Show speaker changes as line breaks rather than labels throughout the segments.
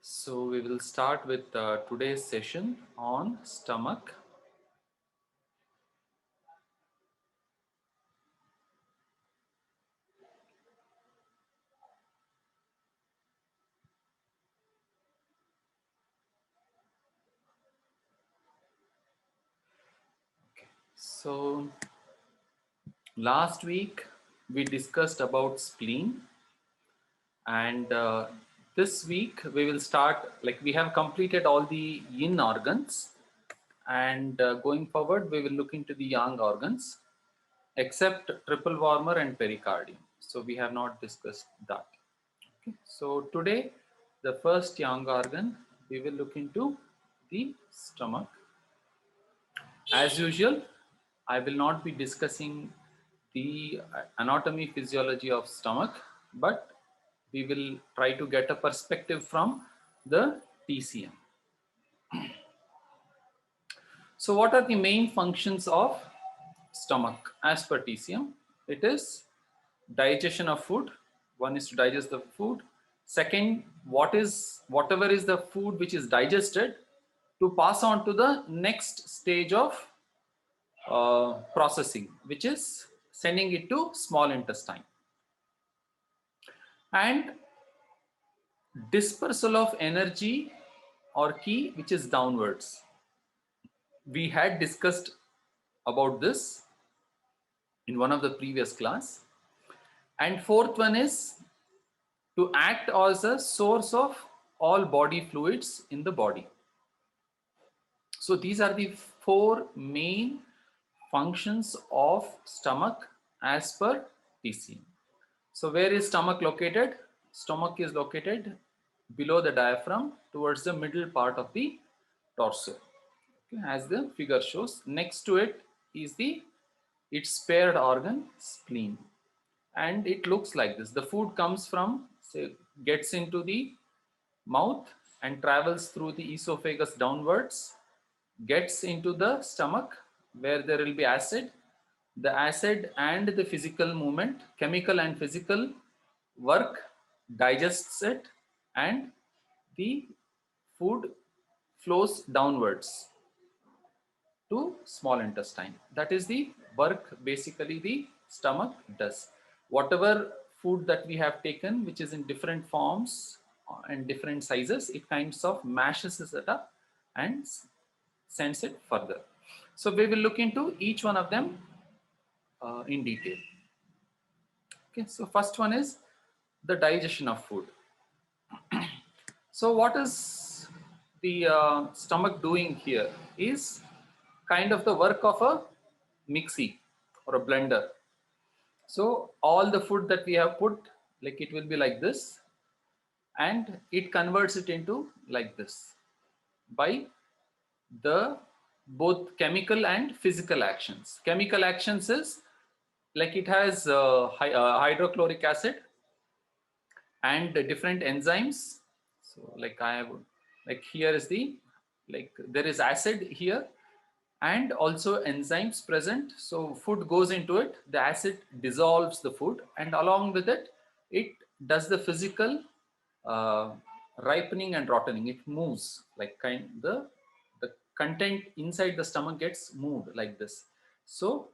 So we will start with today's session on stomach. So last week we discussed about spleen, and this week we will start, like, we have completed all the yin organs, and going forward we will look into the yang organs except triple warmer and pericardium. So we have not discussed that. Okay. So today the first yang organ we will look into the stomach. As usual, I will not be discussing the anatomy physiology of stomach, but we will try to get a perspective from the TCM. So what are the main functions of stomach as per TCM? It is digestion of food. One is to digest the food. Second, whatever is the food which is digested, to pass on to the next stage of processing, which is sending it to small intestine. And dispersal of energy or ki, which is downwards. We had discussed about this in one of the previous class. And fourth one is to act as a source of all body fluids in the body. So these are the four main functions of stomach as per TCM. So where is stomach located? Stomach is located below the diaphragm towards the middle part of the torso. Okay, as the figure shows. Next to it is its paired organ, spleen. And it looks like this. The food comes from, say, gets into the mouth and travels through the esophagus downwards, gets into the stomach where there will be acid. The acid and the physical movement, chemical and physical work, digests it, and the food flows downwards to small intestine. That is the work basically the stomach does. Whatever food that we have taken, which is in different forms and different sizes, it kinds of mashes it up and sends it further. So we will look into each one of them in detail. Okay, so first one is the digestion of food. So what is the stomach doing here is kind of the work of a mixie or a blender. So all the food that we have put, like, it will be like this, and it converts it into like this by the both chemical and physical actions. Chemical actions is like it has hydrochloric acid and different enzymes. So like I have, like, here is the, like, there is acid here and also enzymes present. So food goes into it, the acid dissolves the food, and along with it, it does the physical uh, ripening and rottening. It moves, like, the content inside the stomach gets moved like this. So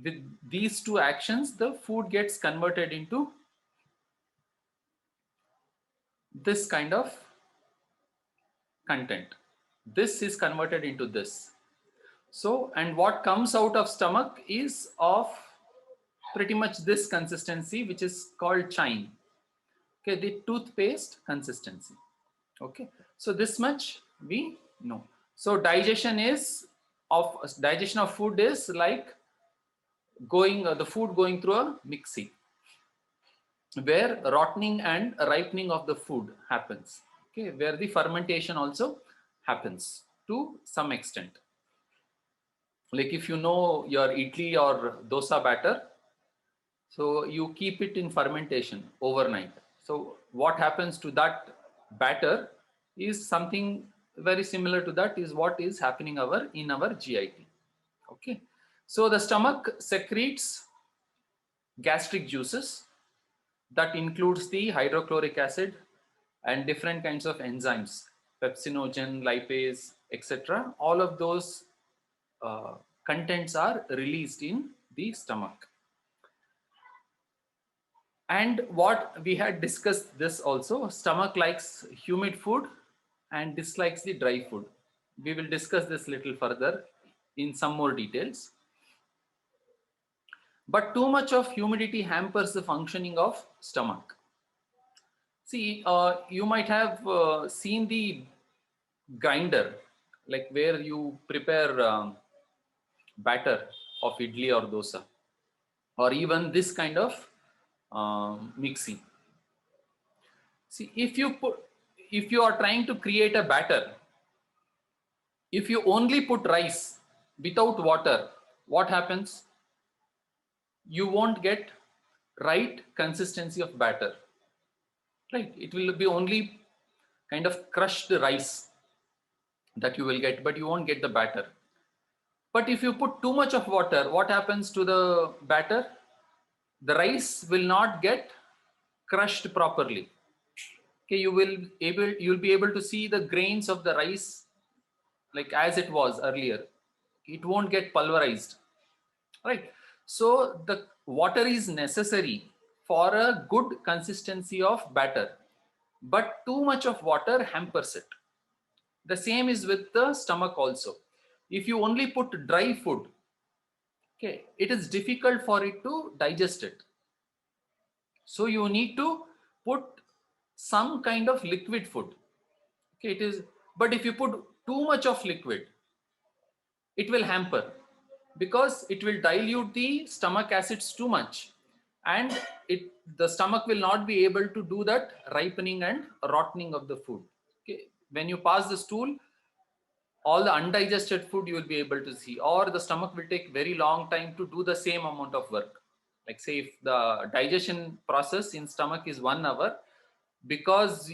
with these two actions, the food gets converted into this kind of content. This is converted into this. So, and what comes out of stomach is of pretty much this consistency, which is called chine. Okay, the toothpaste consistency. Okay, so this much we know. So digestion of food is like going the food going through a mixie, where rotting and ripening of the food happens. Okay, where the fermentation also happens to some extent. Like, if you know your idli or dosa batter, so you keep it in fermentation overnight. So what happens to that batter is something very similar to that is what is happening in our GIT. Okay, so the stomach secretes gastric juices that includes the hydrochloric acid and different kinds of enzymes, pepsinogen, lipase, etc. All of those contents are released in the stomach. And what we had discussed this also, stomach likes humid food and dislikes the dry food. We will discuss this little further in some more details. But too much of humidity hampers the functioning of stomach. See, you might have seen the grinder, like where you prepare batter of idli or dosa, or even this kind of mixing. See, if you are trying to create a batter, if you only put rice without water, what happens? You won't get right consistency of batter, right? It will be only kind of crushed rice that you will get, but you won't get the batter. But if you put too much of water, what happens to the batter? The rice will not get crushed properly. Okay, you'll be able to see the grains of the rice like as it was earlier. It won't get pulverized, right? So the water is necessary for a good consistency of batter, but too much of water hampers it. The same is with the stomach also. If you only put dry food, okay, it is difficult for it to digest it. So you need to put some kind of liquid food. Okay, but if you put too much of liquid, it will hamper because it will dilute the stomach acids too much, and the stomach will not be able to do that ripening and rotting of the food. Okay, when you pass the stool, all the undigested food you will be able to see, or the stomach will take very long time to do the same amount of work. Like say if the digestion process in stomach is 1 hour, because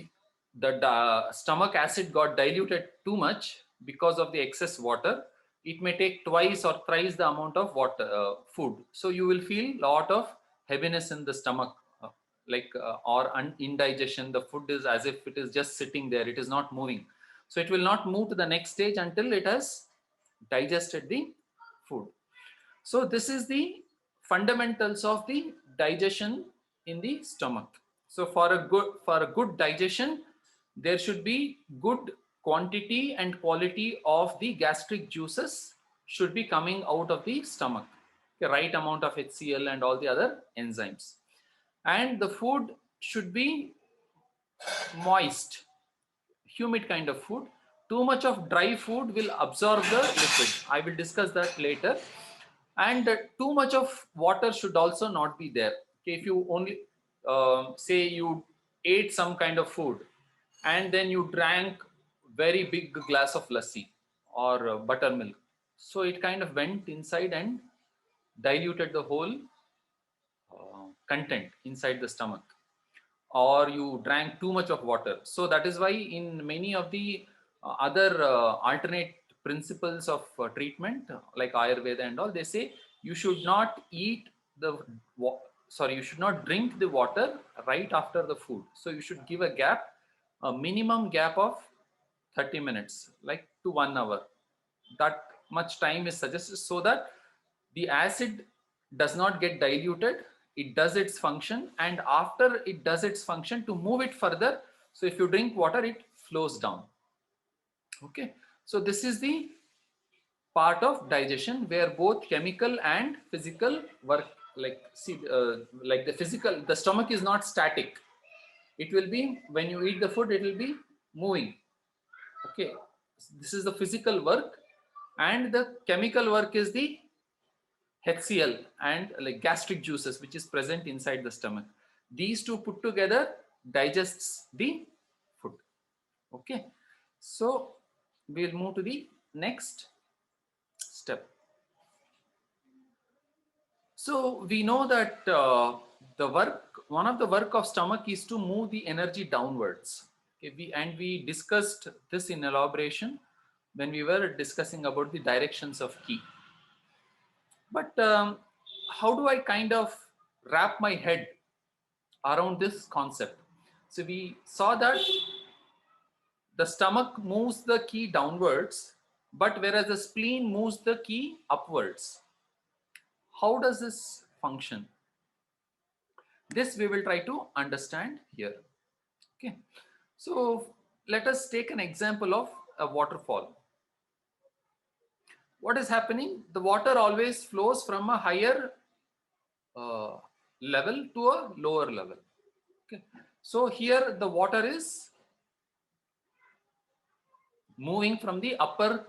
the stomach acid got diluted too much because of the excess water, it may take twice or thrice the amount of water food. So you will feel lot of heaviness in the stomach, or indigestion. The food is as if it is just sitting there, it is not moving. So it will not move to the next stage until it has digested the food. So this is the fundamentals of the digestion in the stomach. So for a good digestion, there should be good quantity and quality of the gastric juices should be coming out of the stomach. The right amount of HCl and all the other enzymes. And the food should be moist, humid kind of food. Too much of dry food will absorb the liquid. I will discuss that later. And too much of water should also not be there. Okay, if you only say you ate some kind of food and then you drank very big glass of lassi or buttermilk, so it kind of went inside and diluted the whole content inside the stomach, or you drank too much of water. So that is why in many of the other alternate principles of treatment like Ayurveda and all, they say you should not you should not drink the water right after the food. So you should give a minimum gap of 30 minutes, like to 1 hour. That much time is suggested so that the acid does not get diluted. It does its function, and after it does its function, to move it further, so if you drink water, it flows down. Okay, so this is the part of digestion where both chemical and physical work. Like like the stomach is not static. It will be, when you eat the food, it will be moving. Okay, this is the physical work, and the chemical work is the HCl and like gastric juices which is present inside the stomach. These two put together digests the food. Okay, so we'll move to the next step. So we know that one of the work of stomach is to move the energy downwards. Okay, we discussed this in elaboration when we were discussing about the directions of ki. But how do I kind of wrap my head around this concept? So we saw that the stomach moves the key downwards, but whereas the spleen moves the key upwards. How does this function? This we will try to understand here. Okay, so let us take an example of a waterfall. What is happening? The water always flows from a higher level to a lower level. Okay, so here the water is moving from the upper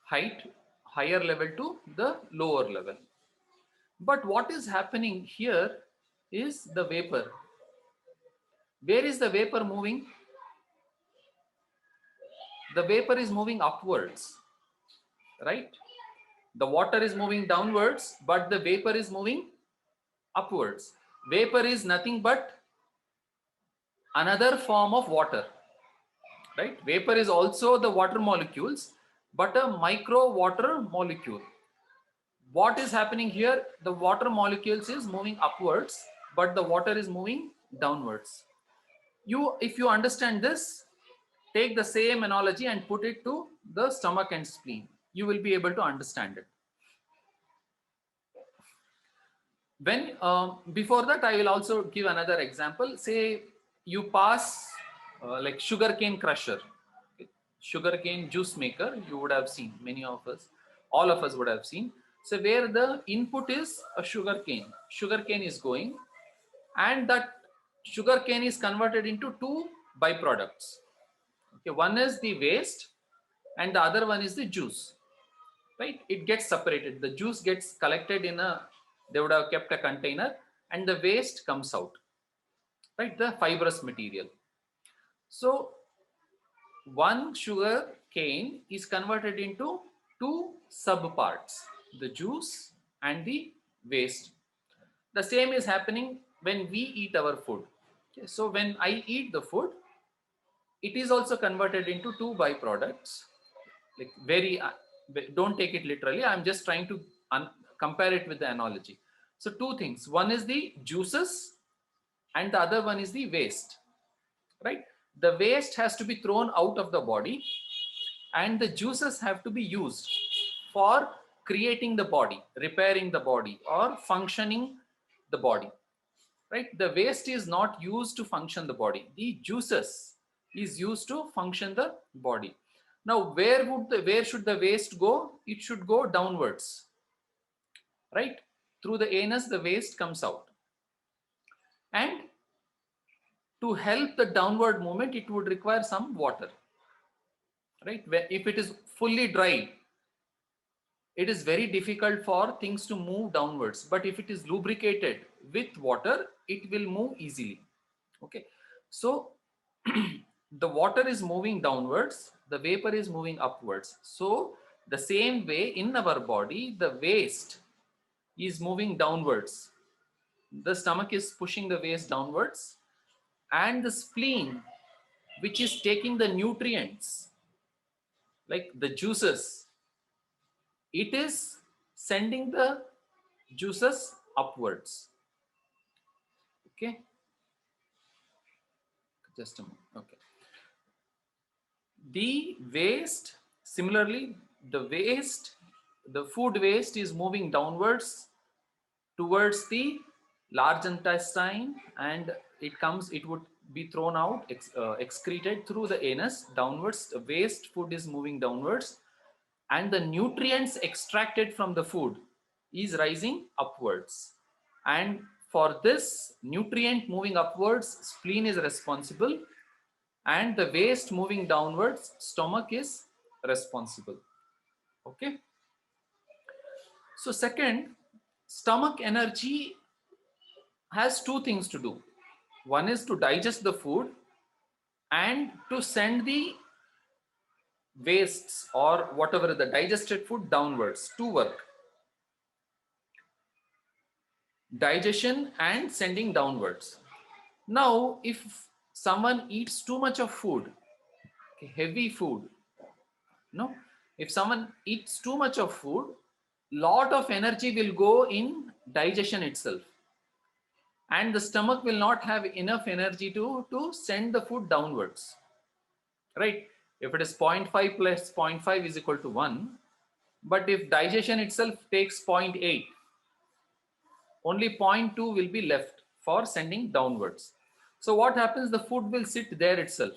height, higher level to the lower level. But what is happening here is the vapor. Where is the vapor moving? The vapor is moving upwards, right? The water is moving downwards, but the vapor is moving upwards. Vapor is nothing but another form of water, right? Vapor is also the water molecules, but a micro water molecule. What is happening here? The water molecules is moving upwards, but the water is moving downwards. If you understand this, take the same analogy and put it to the stomach and spleen. You will be able to understand it. When before that, I will also give another example. Say you pass like sugarcane crusher, sugarcane juice maker. You would have seen, many of us, all of us would have seen. So where the input is a sugarcane is going, and that sugarcane is converted into two byproducts. Okay, one is the waste, and the other one is the juice. Right? It gets separated. The juice gets collected in a, they would have kept a container, and the waste comes out, right? The fibrous material. So one sugar cane is converted into two sub parts, the juice and the waste. The same is happening when we eat our food. Okay, so when I eat the food, it is also converted into two byproducts. Like don't take it literally. I'm just trying to compare it with the analogy. So two things. One is the juices, and the other one is the waste. Right? The waste has to be thrown out of the body, and the juices have to be used for creating the body, repairing the body, or functioning the body. Right? The waste is not used to function the body. The juices is used to function the body. Now, where should the waste go? It should go downwards, right? Through the anus, the waste comes out. And to help the downward movement, it would require some water, right? If it is fully dry, it is very difficult for things to move downwards. But if it is lubricated with water, it will move easily. Okay, so the water is moving downwards, the vapor is moving upwards. So the same way in our body, the waste is moving downwards. The stomach is pushing the waste downwards, and the spleen, which is taking the nutrients like the juices, it is sending the juices upwards. Okay, just a moment. Okay, the waste, similarly, the food waste is moving downwards towards the large intestine, and it would be thrown out, excreted through the anus downwards. The waste food is moving downwards, and the nutrients extracted from the food is rising upwards. And for this nutrient moving upwards, spleen is responsible, and the waste moving downwards, stomach is responsible. Okay, so second, stomach energy has two things to do. One is to digest the food and to send the wastes or whatever the digested food downwards to work. Digestion and sending downwards. Now, if someone eats too much of food, heavy food, no, if someone eats too much of food, lot of energy will go in digestion itself, and the stomach will not have enough energy to send the food downwards. right? If it is 0.5 plus 0.5 is equal to 1, but if digestion itself takes 0.8, only 0.2 will be left for sending downwards. So what happens? The food will sit there itself.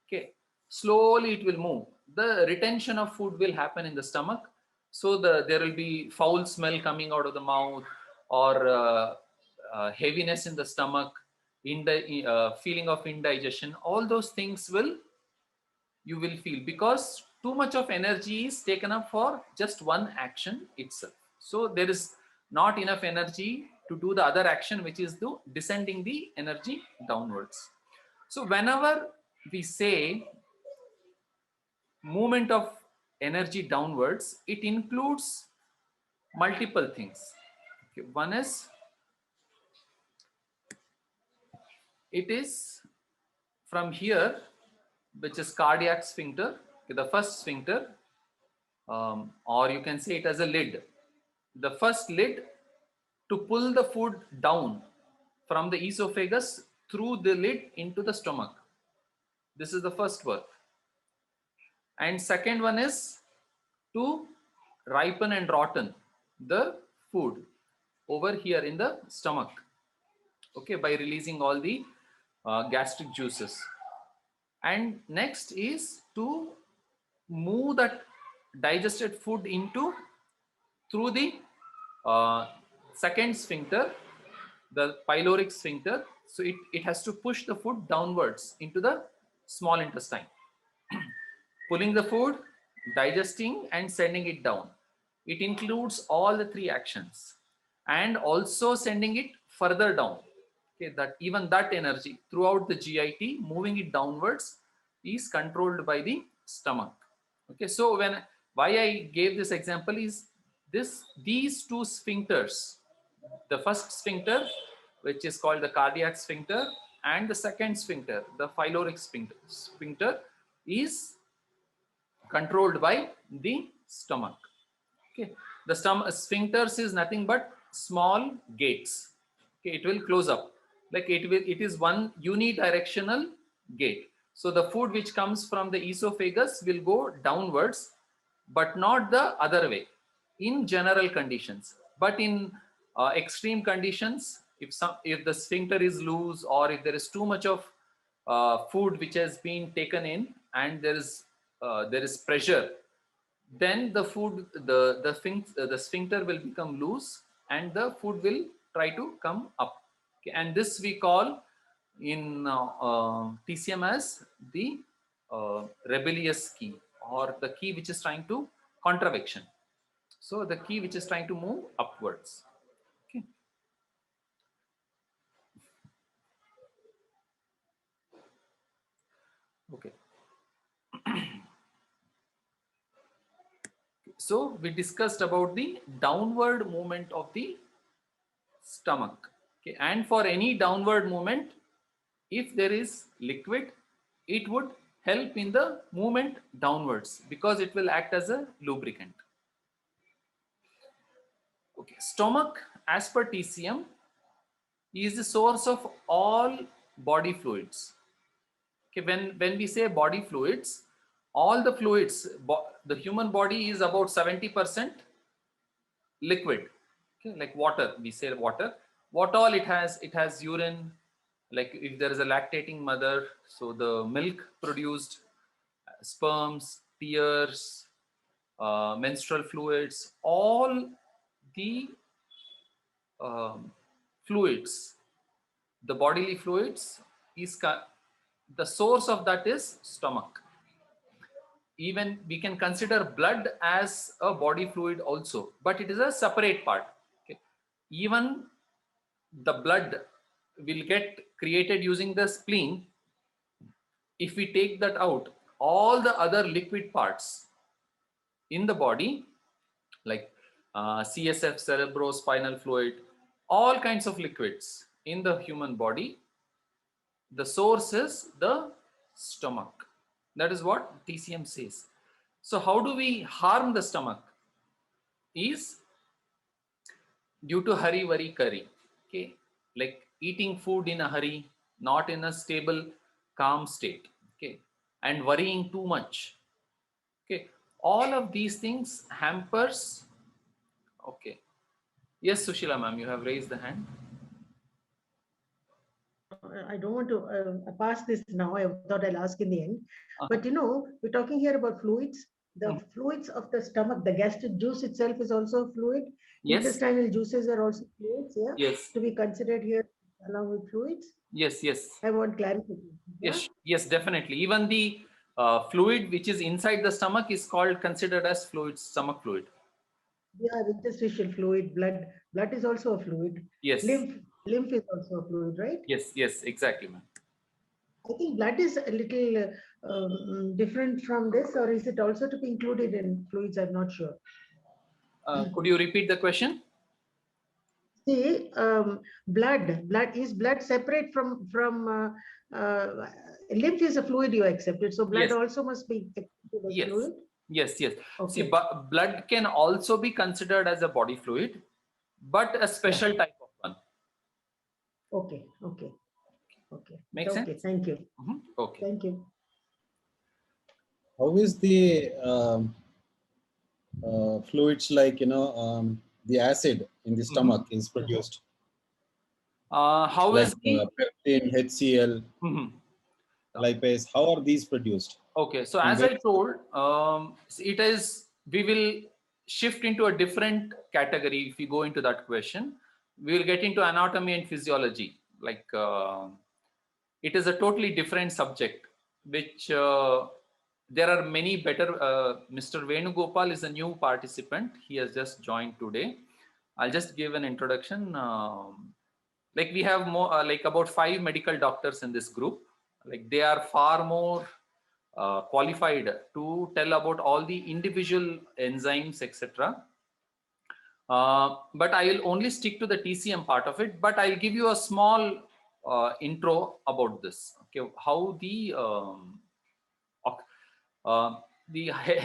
Okay, slowly it will move. The retention of food will happen in the stomach. So there will be foul smell coming out of the mouth, or heaviness in the stomach, feeling of indigestion. All those things you will feel, because too much of energy is taken up for just one action itself. So there is not enough energy to do the other action, which is the descending the energy downwards. So whenever we say movement of energy downwards, it includes multiple things. Okay, one is, it is from here, which is cardiac sphincter, okay, the first sphincter, or you can say it as a lid. The first lid to pull the food down from the esophagus through the lid into the stomach. This is the first work. And second one is to ripen and rotten the food over here in the stomach, okay, by releasing all the gastric juices. And next is to move that digested food into through the second sphincter, the pyloric sphincter. So it has to push the food downwards into the small intestine, pulling the food, digesting, and sending it down. It includes all the three actions, and also sending it further down. Okay, that even that energy throughout the GIT, moving it downwards, is controlled by the stomach. Okay, so why I gave this example is these two sphincters, the first sphincter, which is called the cardiac sphincter, and the second sphincter, the pyloric sphincter, is controlled by the stomach. Okay, the stomach sphincters is nothing but small gates. Okay, it will close up, like it is one unidirectional gate. So the food which comes from the esophagus will go downwards, but not the other way in general conditions. But in extreme conditions, if the sphincter is loose, or if there is too much of food which has been taken in, and there is pressure, then the sphincter will become loose, and the food will try to come up. Okay, and this we call in TCM as the rebellious key, or the key which is trying to contravection. So the key which is trying to move upwards. Okay. Okay. So we discussed about the downward movement of the stomach. Okay. And for any downward movement, if there is liquid, it would help in the movement downwards, because it will act as a lubricant. Okay. Stomach, as per TCM, is the source of all body fluids. Okay. When we say body fluids, all the fluids, the human body is about 70% liquid. Okay, like water, we say water. What all it has urine, like if there is a lactating mother, so the milk produced, sperms, tears, menstrual fluids, all the fluids, the bodily fluids, is the source of that is stomach. Even we can consider blood as a body fluid also, but it is a separate part. Okay. Even the blood will get created using the spleen. If we take that out, all the other liquid parts in the body, like CSF, cerebrospinal fluid, all kinds of liquids in the human body, the source is the stomach. That is what TCM says. So how do we harm the stomach? Is due to hurry, worry, curry. Okay, like eating food in a hurry, not in a stable, calm state. Okay, and worrying too much. Okay, all of these things hampers. Okay, yes, Sushila ma'am, you have raised the hand.
I don't want to pass this now. I thought I'll ask in the end.
Uh-huh.
But we're talking here about fluids.
Hmm.
The fluids of the stomach, the gastric juice itself is also a fluid.
Yes,
Intestinal juices are also fluids, yeah,
yes,
to be considered here along with fluids.
yes, yes,
I want clarification. Yeah,
yes, yes, definitely. Even the fluid which is inside the stomach is called considered as fluid, stomach fluid.
yeah, the interstitial fluid, blood is also a fluid.
Yes,
Lymph is also a fluid, right?
yes, yes, exactly, ma'am.
I think blood is a little different from this, or is it also to be included in fluids? I'm not sure.
Could you repeat the question?
See, blood separate from lymph is a fluid you accepted, so blood
Yes,
also must be accepted as
yes,
fluid.
yes, yes. See,
Okay,
blood can also be considered as a body fluid, but a
yeah,
special type of one.
okay,
Make
okay.
sense?
Thank you,
Okay.
thank you.
How is the fluids like the acid in the
Mhm.
stomach is produced,
How
like
is the?
peptine, HCl,
Mhm.
lipase? How are these produced?
Okay, so
In
as I
which
told, it is, we will shift into a different category if we go into that question. We will get into anatomy and physiology. Like it is a totally different subject, which there are many better. Mr. Venugopal is a new participant. He has just joined today. I'll just give an introduction. Like we have more, like about 5 medical doctors in this group. Like they are far more qualified to tell about all the individual enzymes, etc. But I will only stick to the TCM part of it. But I'll give you a small intro about this. Okay, how the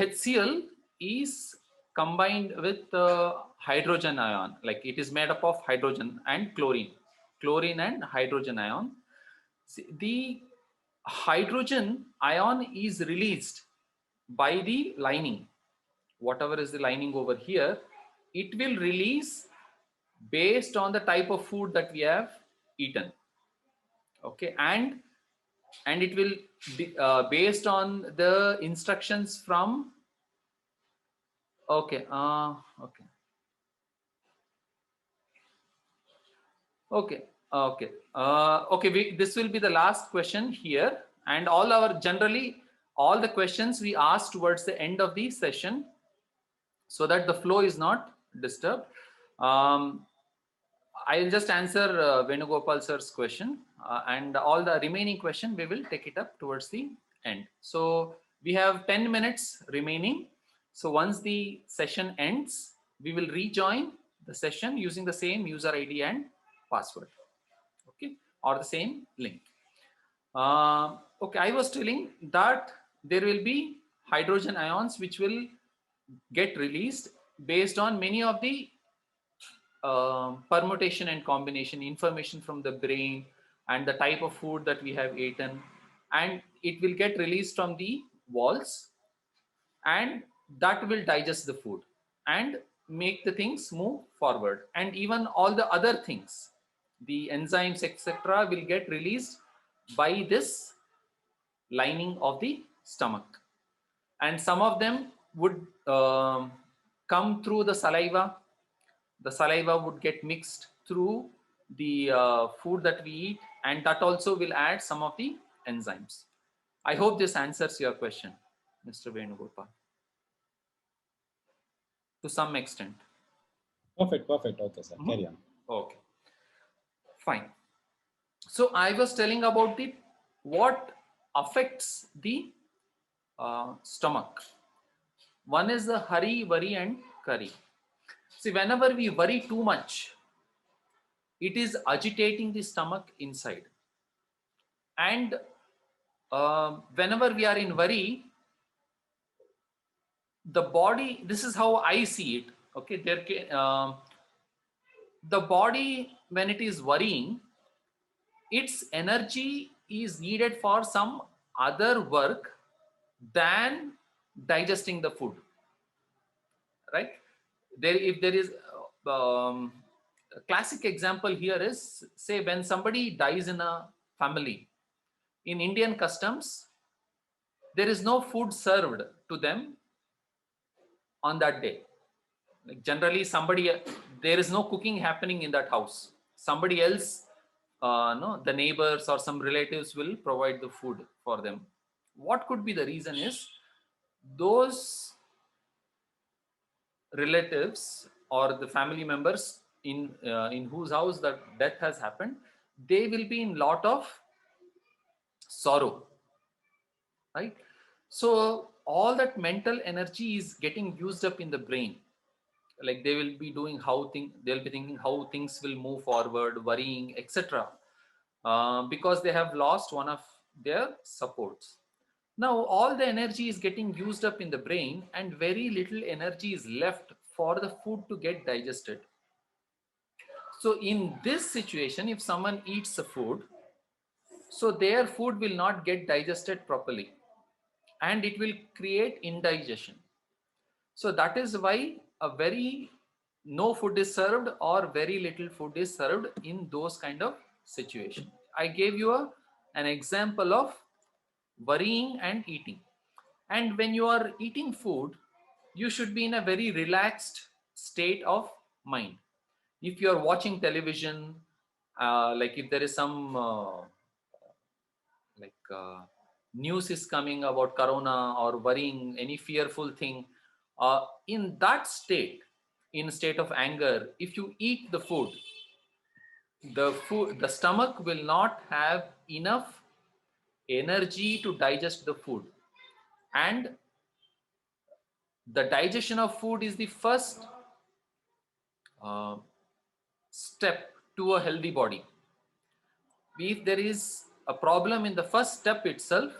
HCl is combined with hydrogen ion. Like it is made up of hydrogen and chlorine and hydrogen ion. See, the hydrogen ion is released by the lining. Whatever is the lining over here, it will release based on the type of food that we have eaten. Okay, and it will be based on the instructions from. Okay, okay, okay, okay. This will be the last question here, and all the questions we ask towards the end of the session, so that the flow is not disturbed. Um, I'll just answer Venugopal sir's question, and all the remaining question we will take it up towards the end. So we have 10 minutes remaining. So once the session ends, we will rejoin the session using the same user ID and password, okay, or the same link. Okay, I was telling that there will be hydrogen ions which will get released based on many of the permutation and combination information from the brain and the type of food that we have eaten, and it will get released from the walls, and that will digest the food and make the things move forward, and even all the other things, the enzymes, etc., will get released by this lining of the stomach, and some of them would come through the saliva. The saliva would get mixed through the food that we eat, and that also will add some of the enzymes. I hope this answers your question, Mr. Venugopal, to some extent.
perfect, perfect. Okay, sir.
Mhm.
Carry on.
Okay, fine. So I was telling about the what affects the stomach. One is the hurry, worry, and curry. See, whenever we worry too much, it is agitating the stomach inside, and whenever we are in worry, the body, this is how I see it. Okay, the body, when it is worrying, its energy is needed for some other work than digesting the food, right? If there is a classic example here is, say, when somebody dies in a family, in Indian customs, there is no food served to them on that day. Like generally, there is no cooking happening in that house. Somebody else, no, the neighbors or some relatives will provide the food for them. What could be the reason is, those relatives or the family members in whose house that death has happened, they will be in lot of sorrow, right? So all that mental energy is getting used up in the brain. Like they will be doing they'll be thinking how things will move forward, worrying, etc. Because they have lost one of their supports. Now all the energy is getting used up in the brain, and very little energy is left for the food to get digested. So in this situation, if someone eats the food, so their food will not get digested properly, and it will create indigestion. So that is why no food is served or very little food is served in those kind of situation. I gave you an example of worrying and eating. And when you are eating food, you should be in a very relaxed state of mind. If you are watching television, like if there is some news is coming about corona or worrying, any fearful thing, in that state, in state of anger, if you eat the food, the stomach will not have enough energy to digest the food. And the digestion of food is the first uh, step to a healthy body. If there is a problem in the first step itself,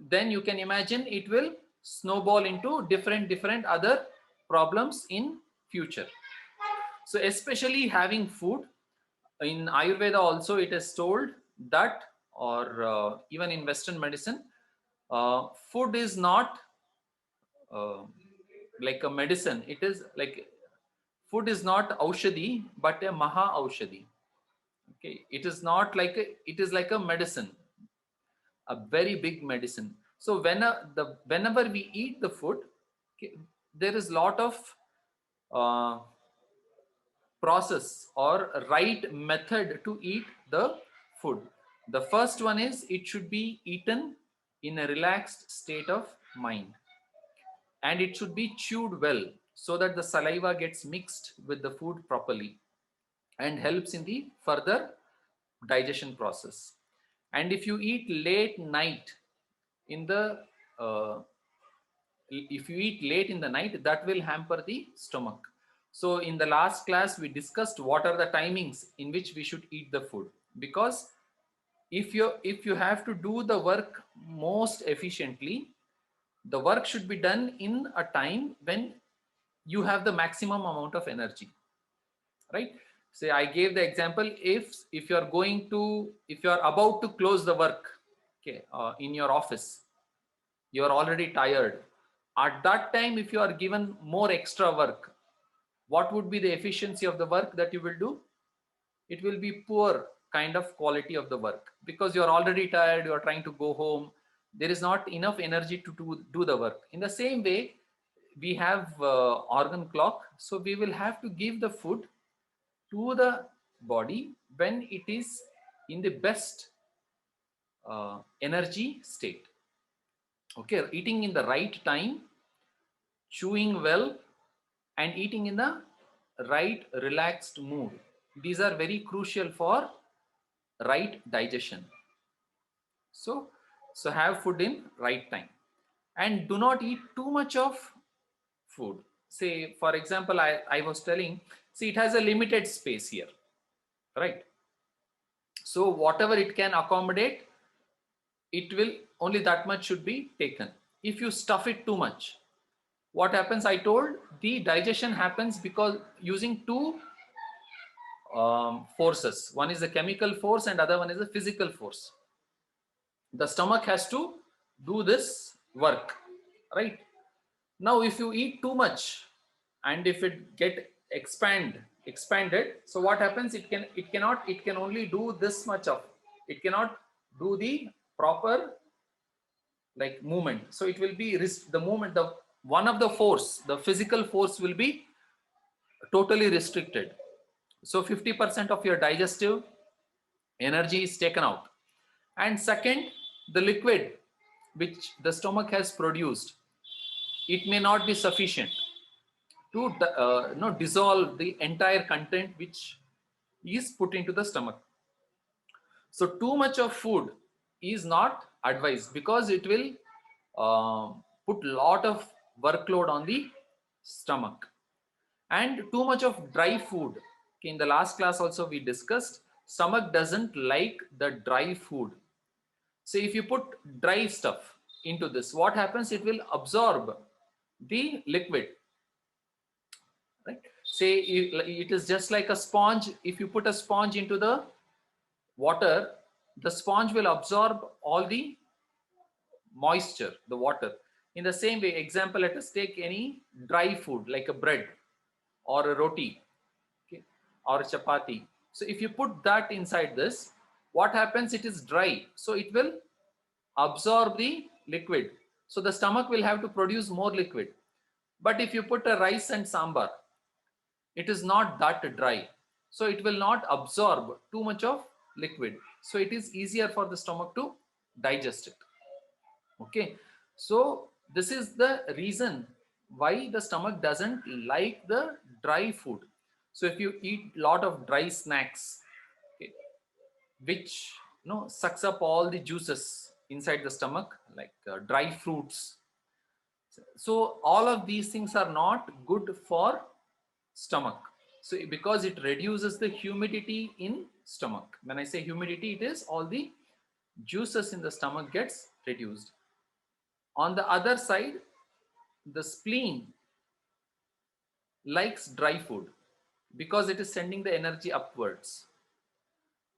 then you can imagine it will snowball into different other problems in future. So especially having food, in Ayurveda also it is told that, or even in Western medicine, food is not uh, like a medicine. It is like, food is not aushadhi but a maha aushadhi. Okay, it is not like it is like a medicine, a very big medicine. So whenever we eat the food, okay, there is lot of uh, process or right method to eat the food. The first one is, it should be eaten in a relaxed state of mind, and it should be chewed well so that the saliva gets mixed with the food properly and helps in the further digestion process. And if you eat late night in the if you eat late in the night, that will hamper the stomach. So in the last class we discussed what are the timings in which we should eat the food, because if you have to do the work most efficiently, the work should be done in a time when you have the maximum amount of energy, right? Say I gave the example, if you are about to close the work, okay, in your office, you are already tired. At that time, if you are given more extra work, what would be the efficiency of the work that you will do? It will be poor kind of quality of the work, because you are already tired, you are trying to go home, there is not enough energy to do the work. In the same way, we have organ clock, so we will have to give the food to the body when it is in the best energy state. Okay, eating in the right time, chewing well, and eating in the right relaxed mood, these are very crucial for right digestion. So have food in right time, and do not eat too much of food. Say for example, I was telling, see, it has a limited space here, right? So whatever it can accommodate, it will only that much should be taken. If you stuff it too much, what happens? I told, the digestion happens because using two forces. One is the chemical force and other one is the physical force. The stomach has to do this work, right? Now, if you eat too much and if it get expanded, so what happens? It can only do this much of, it cannot do the proper like movement. So it will be the movement, the one of the force, the physical force will be totally restricted. So 50% of your digestive energy is taken out. And second, the liquid which the stomach has produced, it may not be sufficient to dissolve the entire content which is put into the stomach. So too much of food is not advised because it will put lot of workload on the stomach. And too much of dry food, okay, in the last class also we discussed, stomach doesn't like the dry food. So if you put dry stuff into this, what happens? It will absorb the liquid, right? Say it is just like a sponge. If you put a sponge into the water, the sponge will absorb all the moisture, the water. In the same way, example, let us take any dry food like a bread or a roti, okay, or a chapati. So if you put that inside this, what happens? It is dry, so it will absorb the liquid. So the stomach will have to produce more liquid. But if you put a rice and sambar, it is not that dry, so it will not absorb too much of liquid. So it is easier for the stomach to digest it. Okay, so this is the reason why the stomach doesn't like the dry food. So if you eat lot of dry snacks, okay, which sucks up all the juices inside the stomach, like dry fruits, so all of these things are not good for stomach. So because it reduces the humidity in stomach. When I say humidity, it is all the juices in the stomach gets reduced. On the other side, the spleen likes dry food because it is sending the energy upwards,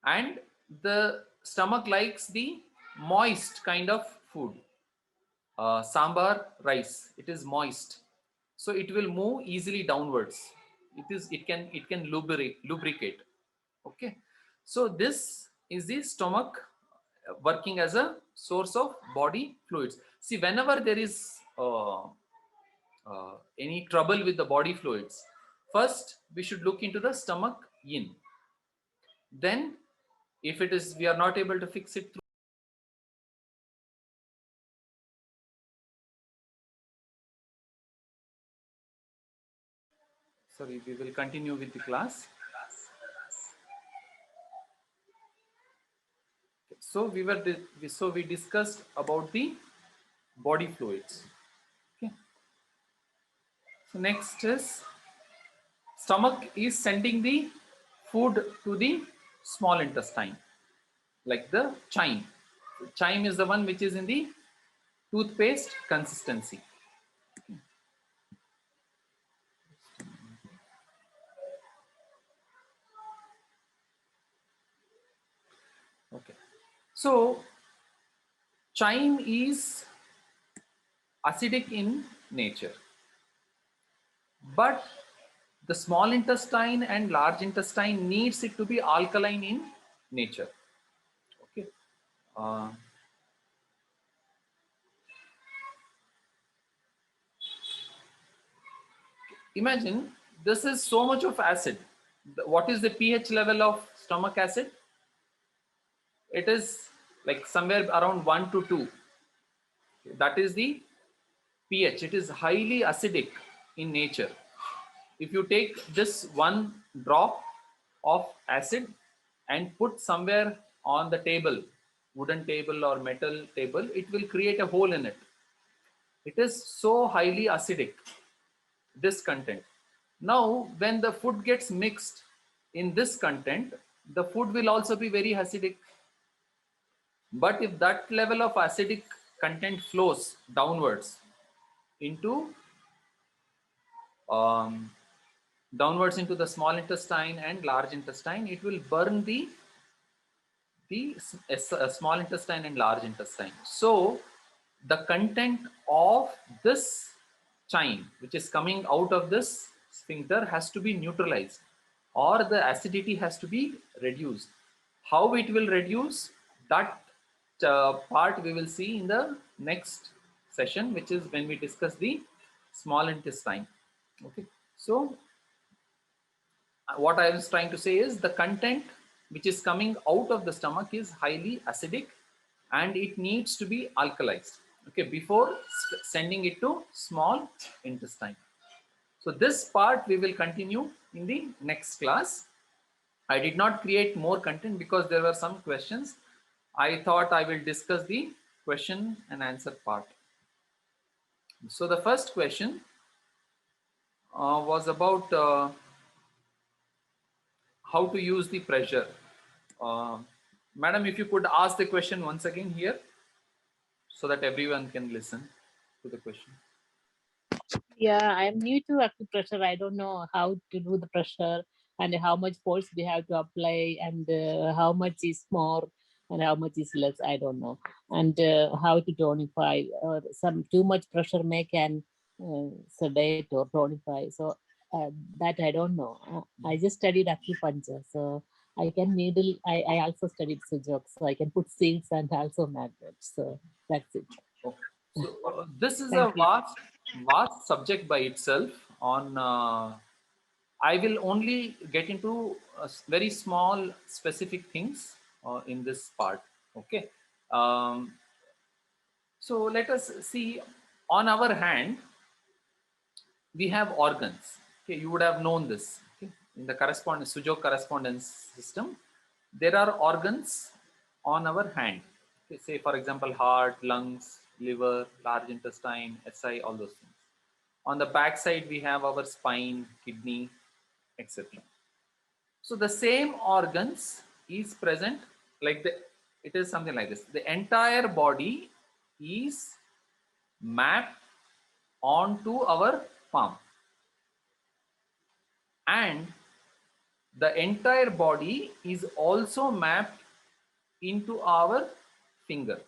and the stomach likes the moist kind of food. Sambar rice, it is moist, so it will move easily downwards. It can lubricate. Okay, so this is the stomach working as a source of body fluids. See, whenever there is any trouble with the body fluids, first we should look into the stomach yin. Then if it is, we are not able to fix it through, sorry, we will continue with the class. So we discussed about the body fluids. Okay, so next is, stomach is sending the food to the small intestine, like the chyme. Chyme is the one which is in the toothpaste consistency. Okay, so chyme is acidic in nature, but the small intestine and large intestine needs it to be alkaline in nature. Okay, imagine this is so much of acid. What is the pH level of stomach acid? It is like somewhere around 1 to 2. That is the pH. It is highly acidic in nature. If you take this one drop of acid and put somewhere on the table, wooden table or metal table, it will create a hole in it. It is so highly acidic, this content. Now, when the food gets mixed in this content, the food will also be very acidic. But if that level of acidic content flows downwards into the small intestine and large intestine, it will burn the small intestine and large intestine. So the content of this chyme, which is coming out of this sphincter, has to be neutralized, or the acidity has to be reduced. How it will reduce, that part we will see in the next session, which is when we discuss the small intestine. Okay, so what I was trying to say is the content which is coming out of the stomach is highly acidic, and it needs to be alkalized, okay, before sending it to small intestine. So this part we will continue in the next class. I did not create more content because there were some questions. I thought I will discuss the question and answer part. So the first question was about how to use the pressure. Madam, if you could ask the question once again here, so that everyone can listen to the question.
Yeah, I'm new to acupressure. I don't know how to do the pressure and how much force we have to apply, and how much is more and how much is less. I don't know. And how to tonify, or some too much pressure may can sedate or tonify. So that I don't know. I just studied acupuncture, so I can needle. I also studied sujok, so I can put seeds and also magnets. So that's it.
Okay. So this is
Thank
a
you.
vast subject by itself. On I will only get into very small specific things in this part. Okay. So let us see. On our hand, we have organs. Okay, you would have known this. Okay, in the Sujok correspondence system, there are organs on our hand. Okay, say for example, heart, lungs, liver, large intestine, SI, all those things. On the back side, we have our spine, kidney, etc. So the same organs is present, like it is something like this. The entire body is mapped onto our palm, and the entire body is also mapped into our finger,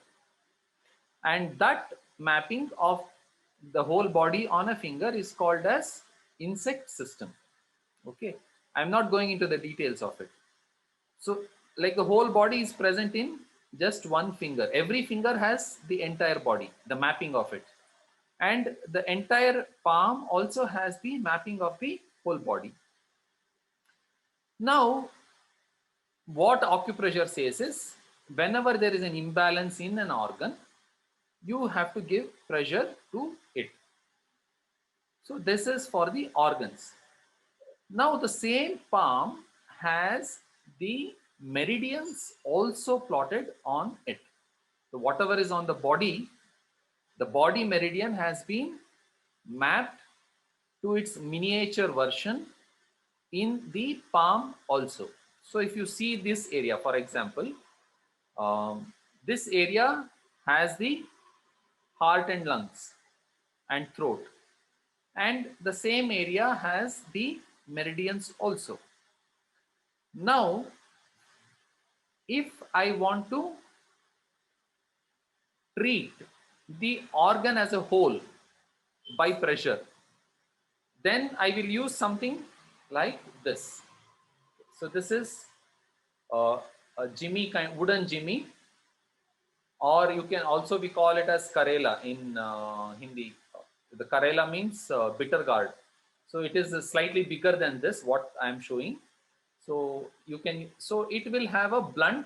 and that mapping of the whole body on a finger is called as insect system. Okay, I'm not going into the details of it. So like the whole body is present in just one finger. Every finger has the entire body, the mapping of it, and the entire palm also has the mapping of the whole body. Now what acupressure says is, whenever there is an imbalance in an organ, you have to give pressure to it. So this is for the organs. Now the same palm has the meridians also plotted on it. So whatever is on the body meridian has been mapped to its miniature version in the palm also. So if you see this area, for example, this area has the heart and lungs and throat, and the same area has the meridians also. Now if I want to treat the organ as a whole by pressure, then I will use something like this. So this is a jimmy kind, wooden jimmy, or you can also we call it as Karela in Hindi. The Karela means bitter gourd. So it is slightly bigger than this, what I am showing. So you can, so it will have a blunt,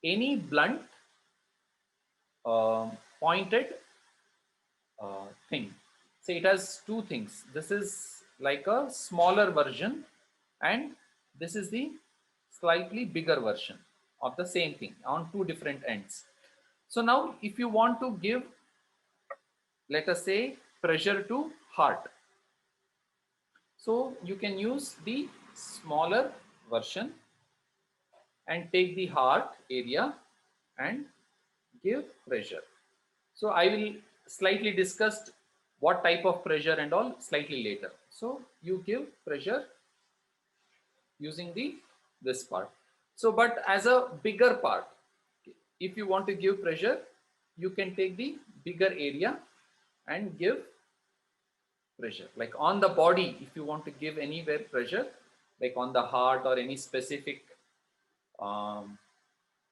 any blunt pointed thing. So it has two things. This is like a smaller version, and this is the slightly bigger version of the same thing on two different ends. So now if you want to give, let us say, pressure to heart, so you can use the smaller version and take the heart area and give pressure. So I will slightly discuss what type of pressure and all slightly later. So you give pressure using this part. So but as a bigger part, if you want to give pressure, you can take the bigger area and give pressure. Like on the body, if you want to give anywhere pressure, like on the heart or any specific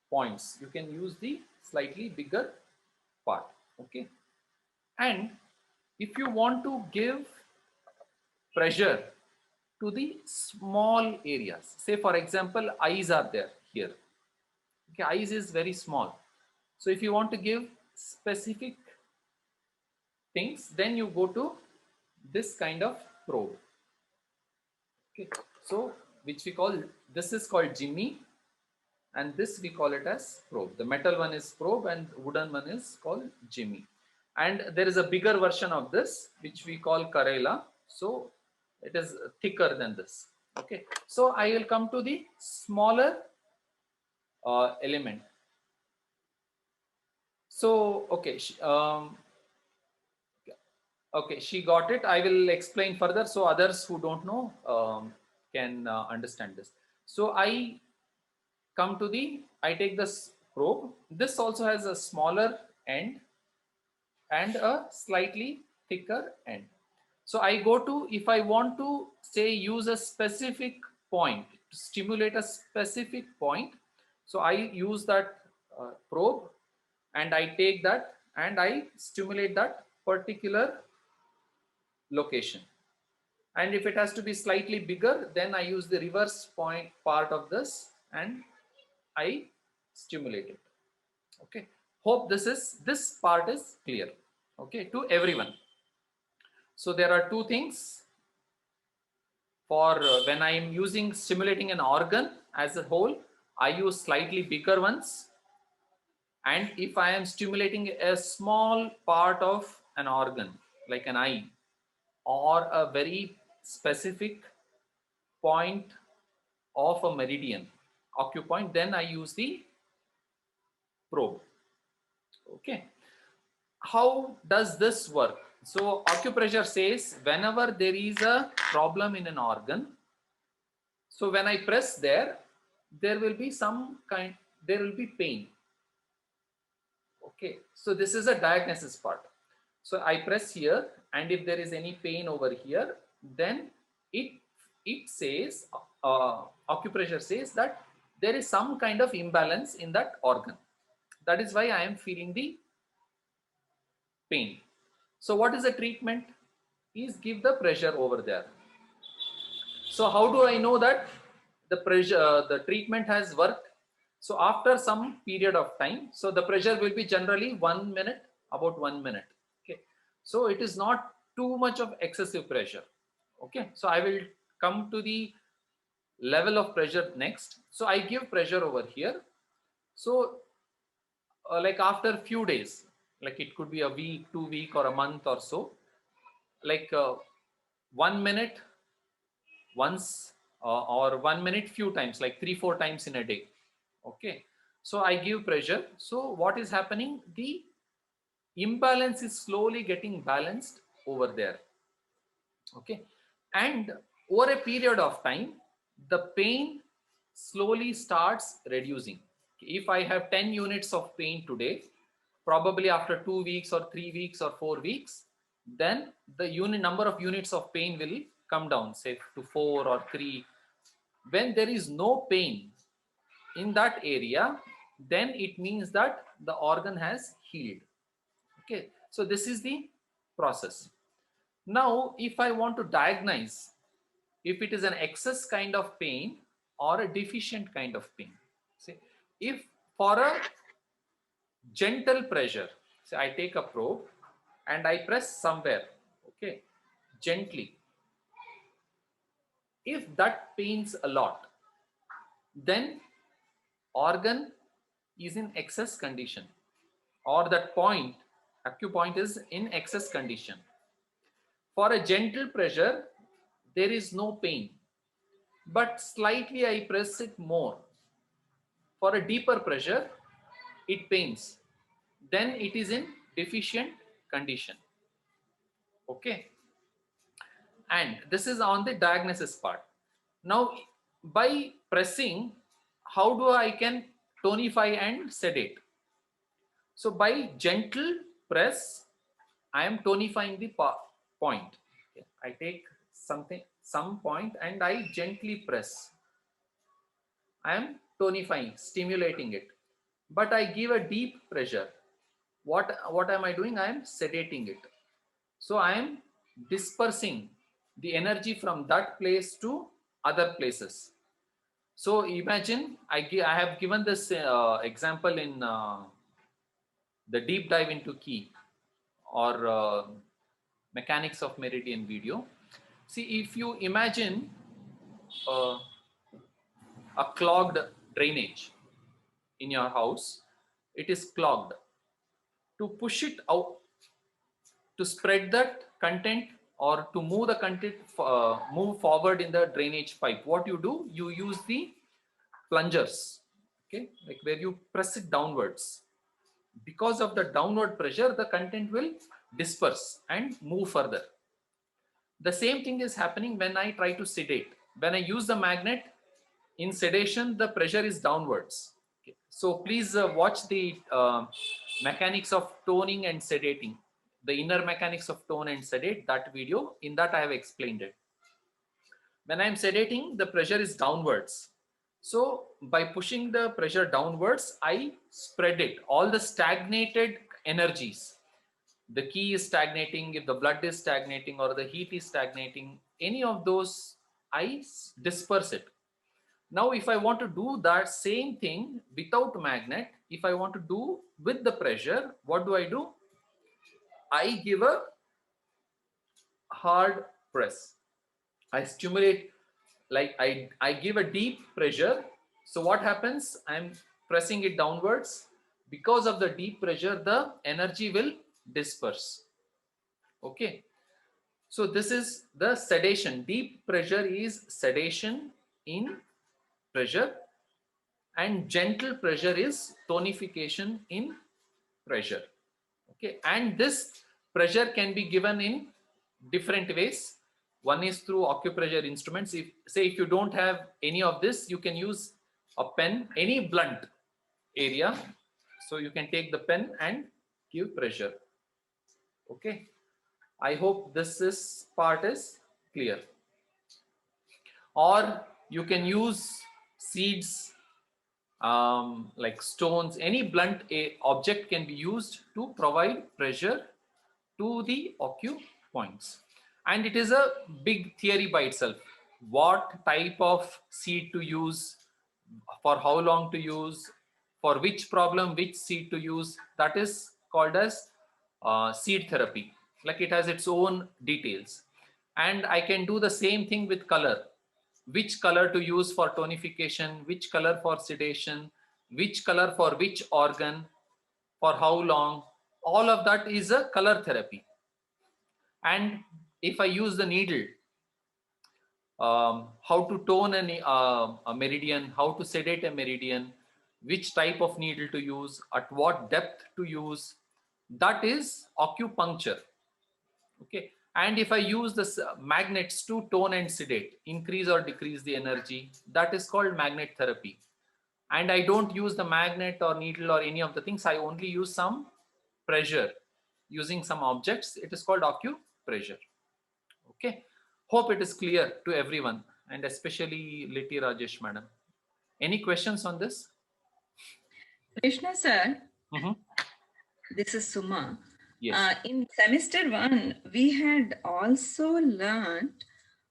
points, you can use the slightly bigger part. Okay. And if you want to give pressure to the small areas, say for example, eyes are there here. Okay, eyes is very small. So if you want to give specific things, then you go to this kind of probe. Okay, so which we call, this is called Jimmy, and this we call it as probe. The metal one is probe and wooden one is called Jimmy. And there is a bigger version of this which we call Karela. So it is thicker than this. Okay, so I will come to the smaller element. So okay, okay, she got it. I will explain further so others who don't know can understand this. So I come to the, I take this probe. This also has a smaller end and a slightly thicker end. So I go to, if I want to say use a specific point, to stimulate a specific point, so I use that probe and I take that and I stimulate that particular location. And if it has to be slightly bigger, then I use the reverse point part of this and I stimulate it. Okay, hope this part is clear, okay, to everyone. So there are two things for when I am using stimulating an organ as a whole, I use slightly bigger ones. And if I am stimulating a small part of an organ like an eye or a very specific point of a meridian, acupoint, then I use the probe. Okay, how does this work? So acupressure says whenever there is a problem in an organ, so when I press there, there will be some kind, there will be pain. Okay, so this is a diagnosis part. So I press here, and if there is any pain over here, then it says, acupressure says that there is some kind of imbalance in that organ. That is why I am feeling the pain. So what is the treatment? Is give the pressure over there. So how do I know that the pressure, the treatment has worked? So after some period of time, so the pressure will be generally 1 minute, about 1 minute. Okay, so it is not too much of excessive pressure. Okay, so I will come to the level of pressure next. So I give pressure over here. So like after few days, like it could be a week, 2 week or a month or so, like 1 minute once or 1 minute few times, like 3-4 times in a day. Okay, so I give pressure. So what is happening? The imbalance is slowly getting balanced over there. Okay, and over a period of time, the pain slowly starts reducing. If I have 10 units of pain today, probably after 2 weeks or 3 weeks or 4 weeks, then the number of units of pain will come down, say to 4 or 3. When there is no pain in that area, then it means that the organ has healed. Okay, so this is the process. Now, if I want to diagnose if it is an excess kind of pain or a deficient kind of pain, say if for a gentle pressure, say I take a probe and I press somewhere, okay, gently. If that pains a lot, then organ is in excess condition, or that point, acupoint, is in excess condition. For a gentle pressure, there is no pain, but slightly I press it more. For a deeper pressure, it pains. Then it is in deficient condition. Okay. And this is on the diagnosis part. Now, by pressing, how do I can tonify and sedate? So by gentle press, I am tonifying the point. Okay. I take some point and I gently press. I am tonifying, stimulating it. But I give a deep pressure. What am I doing? I am sedating it. So I am dispersing the energy from that place to other places. So imagine I have given this example in the deep dive into key or mechanics of meridian video. See, if you imagine a clogged drainage in your house, it is clogged. To push it out, to spread that content or to move the content, move forward in the drainage pipe, what you do, you use the plungers, okay, like where you press it downwards. Because of the downward pressure, the content will disperse and move further. The same thing is happening when I try to sedate. When I use the magnet in sedation, the pressure is downwards. Okay. So please watch the mechanics of toning and sedating, the inner mechanics of tone and sedate, that video. In that I have explained it. When I'm sedating, the pressure is downwards. So by pushing the pressure downwards, I spread it, all the stagnated energies. The key is stagnating, if the blood is stagnating or the heat is stagnating, any of those, I disperse it. Now, if I want to do that same thing without magnet, if I want to do with the pressure, what do? I give a hard press. I stimulate, like I give a deep pressure. So what happens? I'm pressing it downwards. Because of the deep pressure, the energy will disperse. Okay. So this is the sedation. Deep pressure is sedation in pressure, and gentle pressure is tonification in pressure. Okay. And this pressure can be given in different ways. One is through acupressure instruments. If you don't have any of this, you can use a pen, any blunt area. So you can take the pen and give pressure. Okay. I hope this part is clear. Or you can use seeds, like stones, any blunt object can be used to provide pressure to the points. And it is a big theory by itself. What type of seed to use, for how long to use, for which problem, which seed to use, that is called as seed therapy. Like it has its own details. And I can do the same thing with color. Which color to use for tonification, which color for sedation, which color for which organ, for how long, all of that is a color therapy. And if I use the needle, how to tone a meridian, how to sedate a meridian, which type of needle to use, at what depth to use, that is acupuncture. Okay. And if I use the magnets to tone and sedate, increase or decrease the energy, that is called magnet therapy. And I don't use the magnet or needle or any of the things. I only use some pressure using some objects. It is called acupressure. Okay. Hope it is clear to everyone, and especially Liti Rajesh madam. Any questions on this?
Krishna sir, This is Suma.
Yes.
In semester 1, we had also learned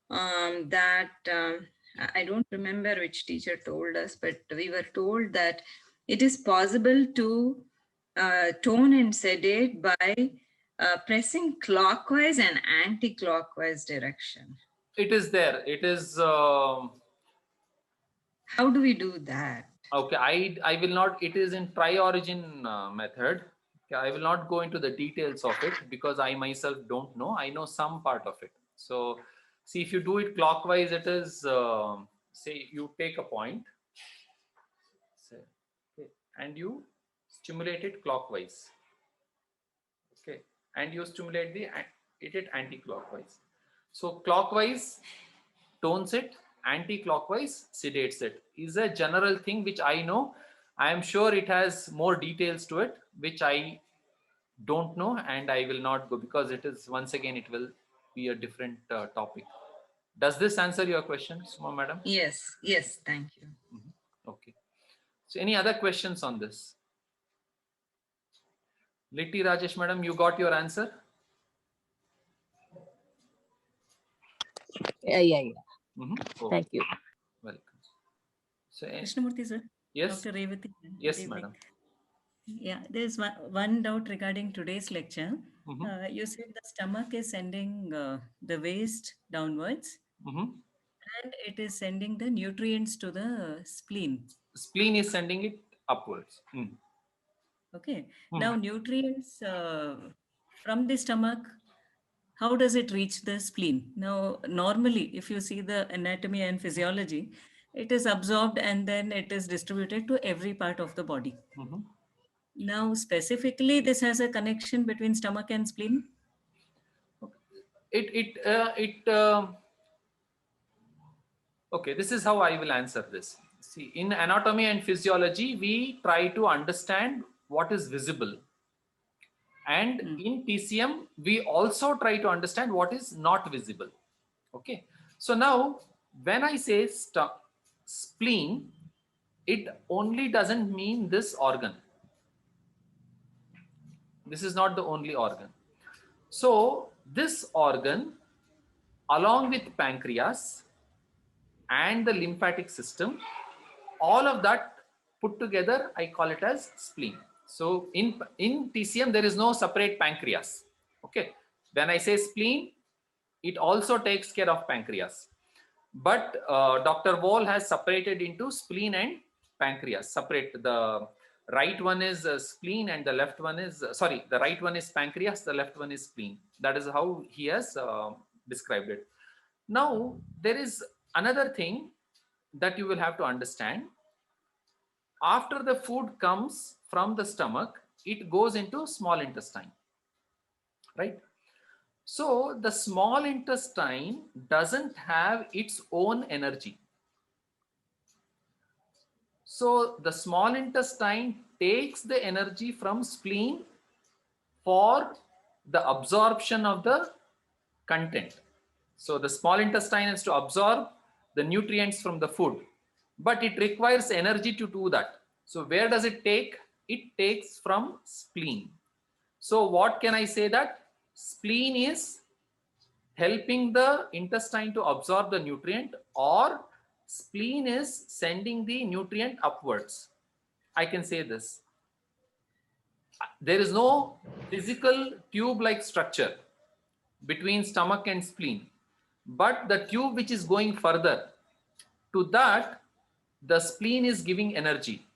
that, I don't remember which teacher told us, but we were told that it is possible to tone and sedate by pressing clockwise and anti-clockwise direction.
It is there. It is.
How do we do that?
Okay, I will not. It is in tri-origin method. Okay, I will not go into the details of it because I myself don't know. I know some part of it. So, see, if you do it clockwise, it is say you take a point, say, okay, and you stimulate it clockwise. Okay, and you stimulate it anti-clockwise. So clockwise tones it, anti-clockwise sedates it. Is a general thing which I know. I am sure it has more details to it, which I don't know, and I will not go because it is, once again, it will be a different topic. Does this answer your question, Suma madam?
Yes, yes, thank you.
Okay. So any other questions on this? Litti Rajesh madam, you got your answer?
Yeah.
Okay.
Thank you.
Welcome. So,
Krishnamurthy sir,
yes,
Dr. Revati.
yes,
good evening.
madam.
Yeah, there's one doubt regarding today's lecture.
Mhm.
You said the stomach is sending the waste downwards
Mhm.
and it is sending the nutrients to the spleen.
Spleen is sending it upwards.
Okay.
Mhm.
Now, nutrients from the stomach, how does it reach the spleen? Now, normally, if you see the anatomy and physiology, it is absorbed and then it is distributed to every part of the body.
Mhm.
Now, specifically, this has a connection between stomach and spleen.
Okay, this is how I will answer this. See, in anatomy and physiology, we try to understand what is visible. And in TCM, we also try to understand what is not visible. Okay. So now, when I say spleen, it only doesn't mean this organ. This is not the only organ. So this organ, along with pancreas and the lymphatic system, all of that put together, I call it as spleen. So in TCM, there is no separate pancreas. Okay. When I say spleen, it also takes care of pancreas. But Dr. Wall has separated into spleen and pancreas. Separate. The right one is spleen and the left one is, the right one is pancreas, the left one is spleen. That is how he has described it. Now, there is another thing that you will have to understand. After the food comes from the stomach, it goes into small intestine, right? So the small intestine doesn't have its own energy. So the small intestine takes the energy from spleen for the absorption of the content. So the small intestine is to absorb the nutrients from the food, but it requires energy to do that. So where does it take? It takes from spleen. So what can I say? That spleen is helping the intestine to absorb the nutrient, or spleen is sending the nutrient upwards. I can say this. There is no physical tube-like structure between stomach and spleen, but the tube which is going further, to that the spleen is giving energy,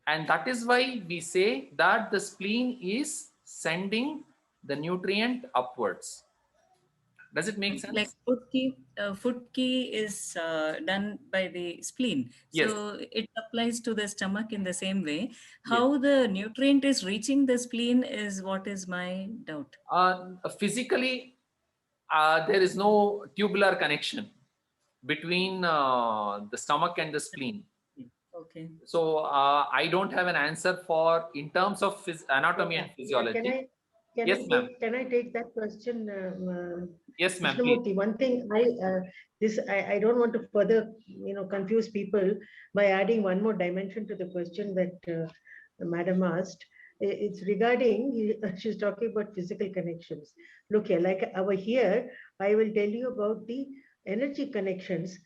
and that is why we say that the spleen is sending the nutrient upwards. Does it make sense?
Like food key is done by the spleen.
Yes.
So it applies to the stomach in the same way. How the nutrient is reaching the spleen is what is my doubt.
Physically, there is no tubular connection between the stomach and the spleen.
Okay.
So I don't have an answer for in terms of anatomy and physiology.
Can I take that question?
Yes, ma'am.
Krishnamurthy, one thing I don't want to further confuse people by adding one more dimension to the question that the madam asked. It's regarding, she's talking about physical connections. Look here, like over here, I will tell you about the energy connections.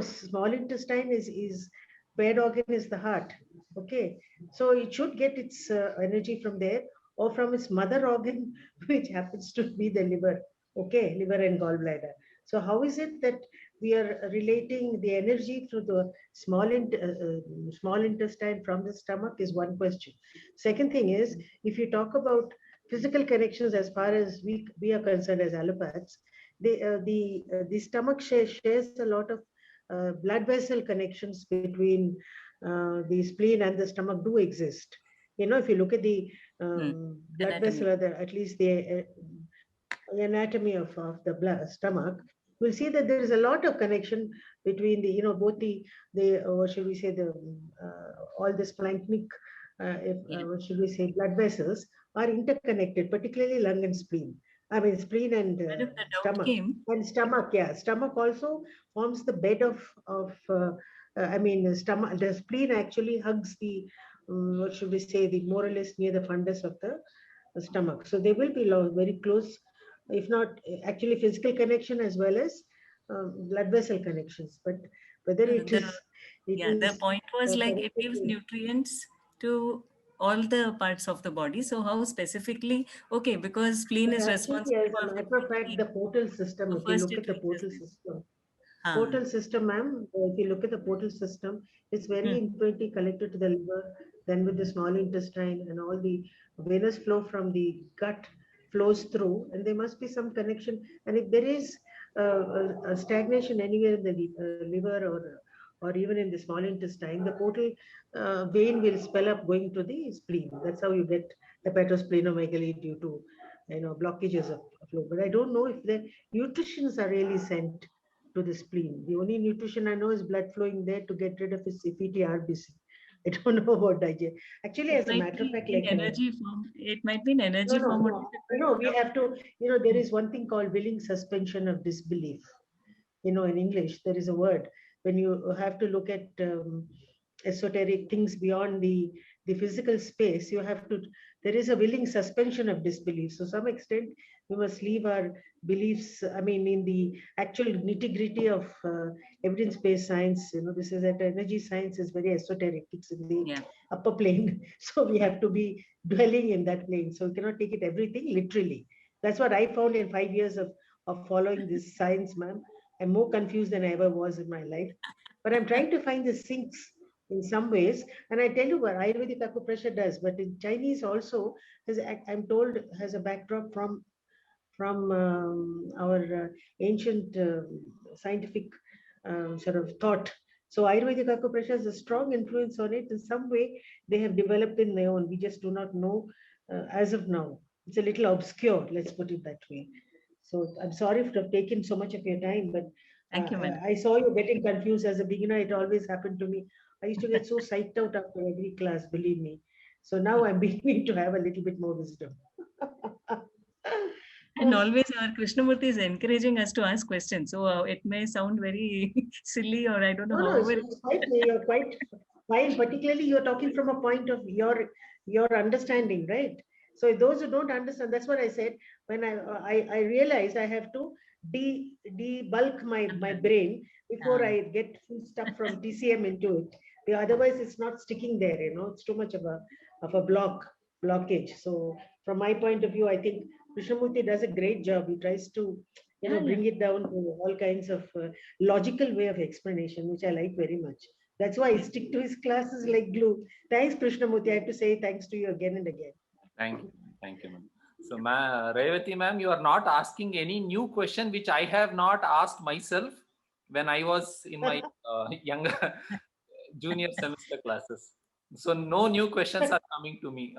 Small intestine is paired organ is the heart. Okay, so it should get its energy from there or from its mother organ, which happens to be the liver. Okay, liver and gallbladder. So how is it that we are relating the energy through the small intestine from the stomach is one question. Second thing is, if you talk about physical connections as far as we are concerned as allopaths, the stomach shares a lot of blood vessel connections between the spleen and the stomach do exist. If you look at the blood vessel, at least the anatomy of the stomach, we'll see that there is a lot of connection between the both the what should we say, the all the splanchnic what should we say, blood vessels are interconnected, particularly lung and spleen. I mean, spleen and
But if the doubt
stomach.
came,
And stomach, yeah, stomach also forms the bed I mean, the spleen actually hugs the, what should we say, the more or less near the fundus of the stomach. So they will be very close, if not actually physical connection as well as blood vessel connections. But whether it
the,
is,
the point was like it gives
connected
nutrients to all the parts of the body. So how specifically, okay, because spleen is responsible
Actually, as
for
a matter of fact, the portal system,
so
if you
first
look
it
at the
reaches
portal
there.
system,
Huh.
portal system, ma'am, if you look at the portal system, it's very intimately connected to the liver, then with the small intestine, and all the venous flow from the gut flows through, and there must be some connection. And if there is a stagnation anywhere in the liver or even in the small intestine, the portal vein will swell up going to the spleen. That's how you get hepatosplenomegaly due to blockages of flow. But I don't know if the nutritions are really sent to the spleen. The only nutrition I know is blood flowing there to get rid of its FET-RBC. I don't know about digest. Actually,
It
as a
might
matter of
be
fact,
in
like
energy form. It might be in energy
no,
form.
we have to. There is one thing called willing suspension of disbelief. In English, there is a word when you have to look at esoteric things beyond the physical space. You have to. There is a willing suspension of disbelief. So, some extent, we must leave our beliefs. I mean, in the actual nitty-gritty of evidence-based science. This is that energy science is very esoteric. It's in the upper plane, so we have to be dwelling in that plane. So we cannot take it everything literally. That's what I found in 5 years of following this science, ma'am. I'm more confused than I ever was in my life. But I'm trying to find the sinks in some ways. And I tell you what Ayurvedic acupressure does, but in Chinese also, I'm told, has a backdrop from our ancient scientific sort of thought. So Ayurvedic acupressure has a strong influence on it. In some way, they have developed in their own. We just do not know as of now. It's a little obscure, let's put it that way. So I'm sorry for taking so much of your time, but
Thank you, ma'am.
I saw you getting confused as a beginner. It always happened to me. I used to get so psyched out after every class, believe me. So now I'm beginning to have a little bit more wisdom.
And always our Krishnamurti is encouraging us to ask questions. So it may sound very silly, or I don't know how.
You're quite fine. Particularly, you're talking from a point of your understanding, right? So those who don't understand, that's what I said. When I realized I have to debulk my brain before I get full stuff from TCM into it. Otherwise, it's not sticking there. It's too much of a blockage. So from my point of view, I think Krishnamurti does a great job. He tries to bring it down to all kinds of logical way of explanation, which I like very much. That's why I stick to his classes like glue. Thanks, Krishnamurti. I have to say thanks to you again and again.
Thank you, ma'am. So, Revati ma'am, you are not asking any new question which I have not asked myself when I was in my younger junior semester classes. So no new questions are coming to me.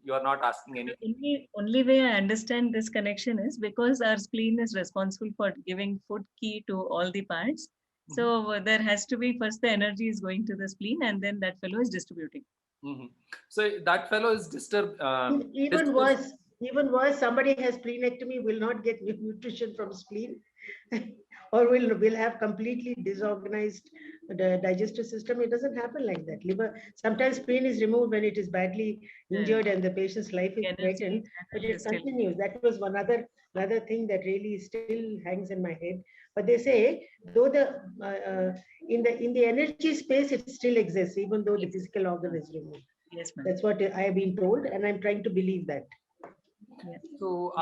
You are not asking anything.
The only way I understand this connection is because our spleen is responsible for giving food key to all the parts. So there has to be first the energy is going to the spleen, and then that fellow is distributing.
So that fellow is disturbed.
Even worse, somebody has splenectomy, will not get nutrition from spleen, or will have completely disorganized the digestive system. It doesn't happen like that. Liver, sometimes spleen is removed when it is badly injured and the patient's life is threatened, but it continues. That was another thing that really still hangs in my head. But they say, though in the energy space, it still exists, even though the physical organ is removed.
Yes, ma'am.
That's what I have been told, and I'm trying to believe that.
Yeah.
So,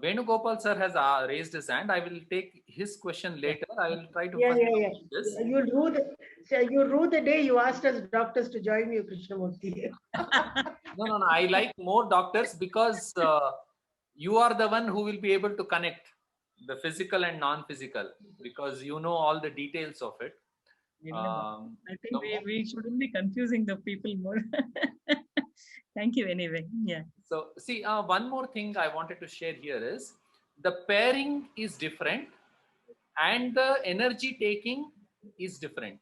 Venugopal sir has raised his hand. I will take his question later. I will try to. This.
You'll rue the day you asked us doctors to join you, Krishnamurti.
No. I like more doctors because you are the one who will be able to connect the physical and non-physical, because you know all the details of it.
I think we shouldn't be confusing the people more. Thank you anyway. Yeah.
So see, one more thing I wanted to share here is the pairing is different and the energy taking is different.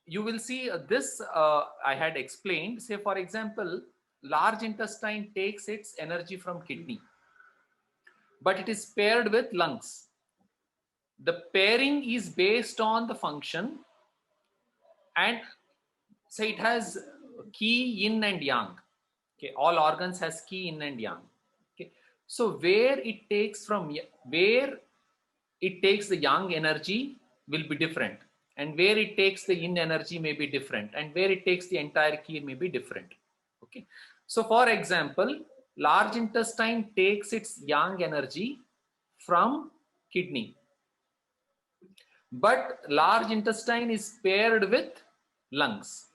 you will see this I had explained. Say, for example, large intestine takes its energy from kidney, but it is paired with lungs. The pairing is based on the function, and say it has ki yin and yang. Okay, all organs has ki yin and yang. Okay, so where it takes the yang energy will be different, and where it takes the yin energy may be different, and where it takes the entire ki may be different. Okay, so for example, large intestine takes its yang energy from kidney, but large intestine is paired with lungs,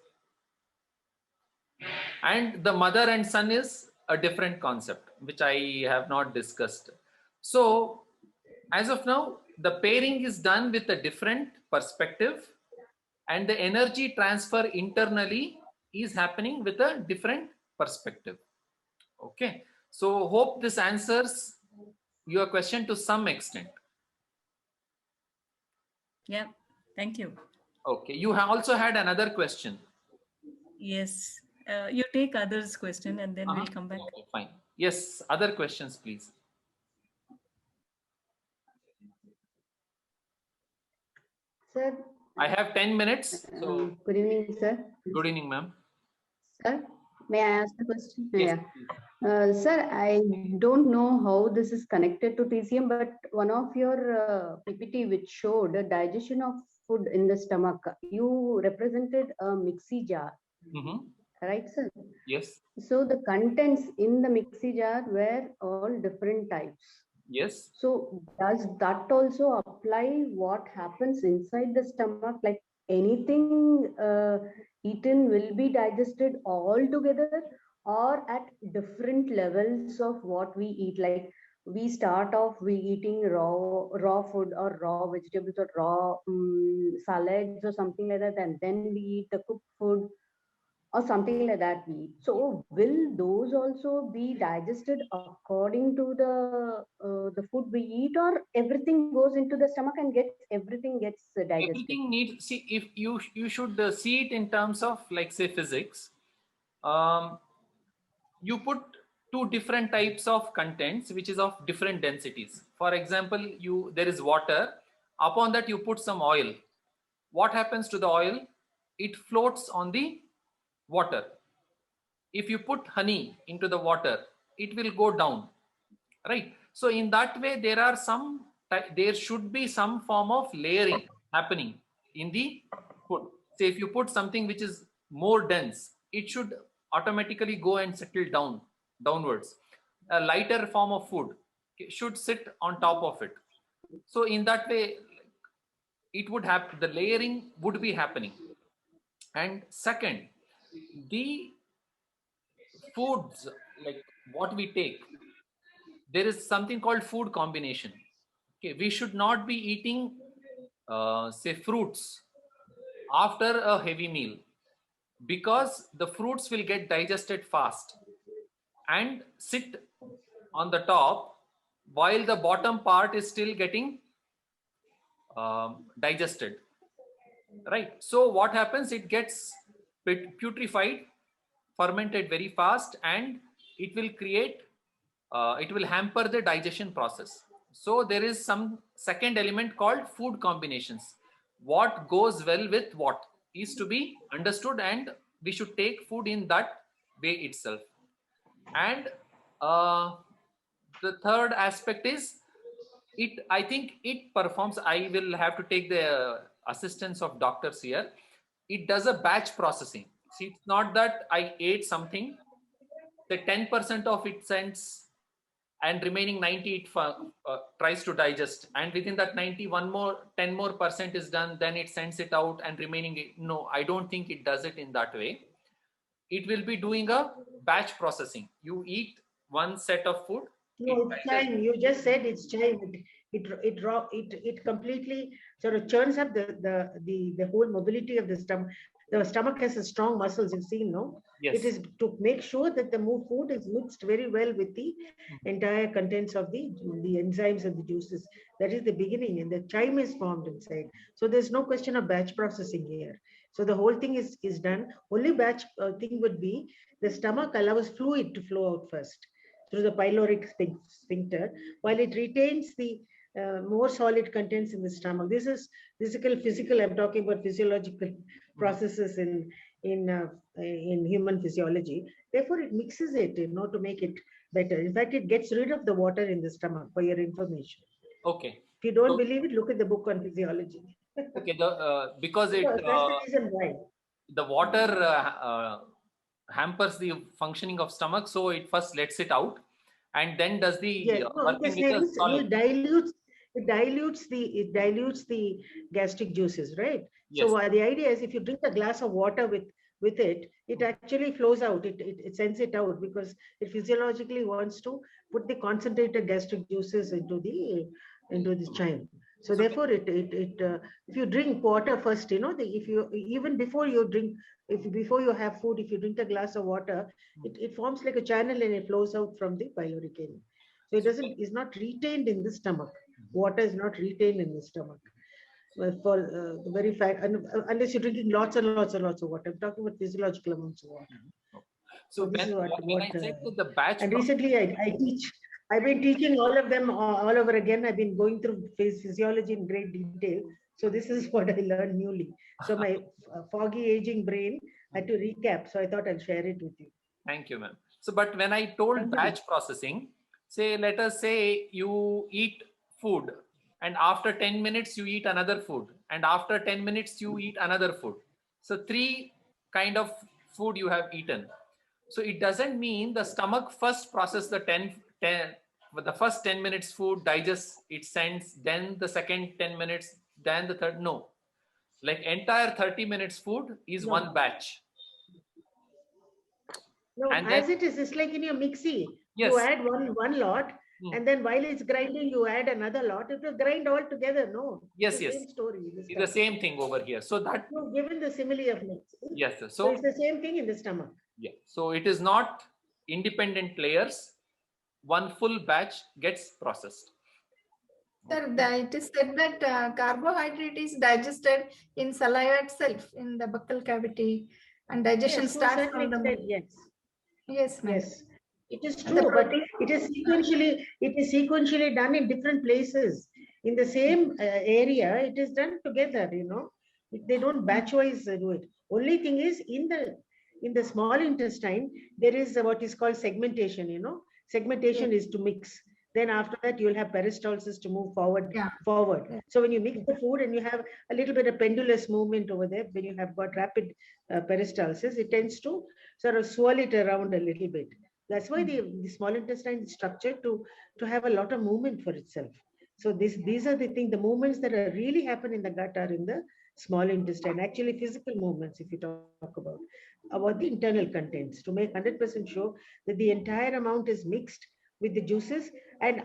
and the mother and son is a different concept which I have not discussed. So as of now, the pairing is done with a different perspective, and the energy transfer internally is happening with a different perspective. Okay, so hope this answers your question to some extent.
Yeah, thank you.
Okay, you have also had another question.
Yes, you take others' question and then we'll come back.
Okay, fine. Yes, other questions, please.
Sir,
I have 10 minutes. So
good evening, sir.
good evening, ma'am.
Sir, may I ask a question?
Yes,
Yeah. Sir, I don't know how this is connected to TCM, but one of your PPT which showed the digestion of food in the stomach, you represented a mixie jar, right, sir?
Yes.
So the contents in the mixie jar were all different types.
Yes.
So does that also apply what happens inside the stomach? Like anything eaten will be digested all together, or at different levels of what we eat? Like we start off we eating raw food or raw vegetables or raw salads or something like that, and then we eat the cooked food or something like that we eat. So will those also be digested according to the food we eat, or everything goes into the stomach and everything gets digested?
Everything needs, see, if you should see it in terms of, like, say, physics. You put two different types of contents which is of different densities. For example, there is water. Upon that you put some oil. What happens to the oil? It floats on the water. If you put honey into the water, it will go down, right? So in that way, there should be some form of layering happening in the food. Say if you put something which is more dense, it should automatically go and settle downwards. A lighter form of food should sit on top of it. So in that way, it would have, the layering would be happening. And second, the foods, like what we take, there is something called food combination. Okay, we should not be eating say fruits after a heavy meal, because the fruits will get digested fast and sit on the top while the bottom part is still getting digested, right? So what happens, it gets putrefied, fermented very fast, and it will create it will hamper the digestion process. So there is some second element called food combinations. What goes well with what is to be understood, and we should take food in that way itself. And the third aspect is, I think it performs, I will have to take the assistance of doctors here. It does a batch processing. See, it's not that I ate something, the 10% of it sends, and remaining 90 it tries to digest, and within that 90, 10 more percent is done, then it sends it out, and remaining, no, I don't think it does it in that way. It will be doing a batch processing. You eat one set of food.
No, it's time. You just said it's time. It completely sort of churns up the whole mobility of the stomach. The stomach has a strong muscles, you've seen, no?
Yes.
It is to make sure that the food is mixed very well with the entire contents of the enzymes and the juices. That is the beginning, and the chyme is formed inside. So there's no question of batch processing here. So the whole thing is done. Only batch thing would be the stomach allows fluid to flow out first through the pyloric sphincter, while it retains the more solid contents in the stomach. This is physical. I'm talking about physiological processes in human physiology. Therefore, it mixes it, to make it better. In fact, it gets rid of the water in the stomach, for your information.
Okay.
If you don't
So-
believe it, look at the book on physiology.
Okay. Because it
That's the reason why.
the water hampers the functioning of stomach, so it first lets it out, and then does the
Yes, no,
working with the
it
solid.
it dilutes the gastric juices, right?
Yes.
So the idea is, if you drink a glass of water with it, it actually flows out. It sends it out because it physiologically wants to put the concentrated gastric juices into the child. So therefore, if you drink water first, if you even before you drink, before you have food, if you drink a glass of water, it forms like a channel and it flows out from the pyloric area. So is not retained in the stomach. Water is not retained in the stomach. Well, for the very fact, unless you're drinking lots and lots and lots of water. I'm talking about physiological amounts of water.
So
this is
when I said that the batch
and recently I teach. I've been teaching all of them all over again. I've been going through physiology in great detail. So this is what I learned newly. So my foggy aging brain had to recap. So I thought I'll share it with you.
Thank you, ma'am. So, but when I told
Thank you.
batch processing, let us say you eat food, and after 10 minutes you eat another food, and after 10 minutes you eat another food. So 3 kind of food you have eaten. So it doesn't mean the stomach first process the the first 10 minutes food, digests, it sends, then the second 10 minutes, then the third. No, like entire 30 minutes food is
No.
one batch.
No,
And
as
then-
it is, it's like in your mixie.
Yes.
You add one lot,
Hmm.
and then while it's grinding, you add another lot. It will grind all together. No.
Yes,
It's the
yes.
same story. This
It's the
time.
same thing over here. So that,
You've given the simile of mixing.
yes, sir.
So
So
it's the same thing in the stomach.
yeah, so it is not independent layers. One full batch gets processed.
Sir, it is said that carbohydrate is digested in saliva itself, in the buccal cavity, and digestion
Yes, to a
starts
certain
from the
extent, yes.
Yes, ma'am.
Yes, it is
And the
true, but
protein-
it is sequentially done in different places. In the same area, it is done together, They don't batch-wise do it. Only thing is, in the small intestine, there is what is called segmentation, Segmentation is to mix. Then after that, you'll have peristalsis to move forward.
Yeah.
Forward. So when you mix the food and you have a little bit of pendulous movement over there, when you have got rapid peristalsis, it tends to sort of swirl it around a little bit. That's why the small intestine is structured to have a lot of movement for itself. So these are the things, the movements that are really happen in the gut are in the small intestine, actually physical movements, if you talk about the internal contents, to make 100% sure that the entire amount is mixed with the juices, and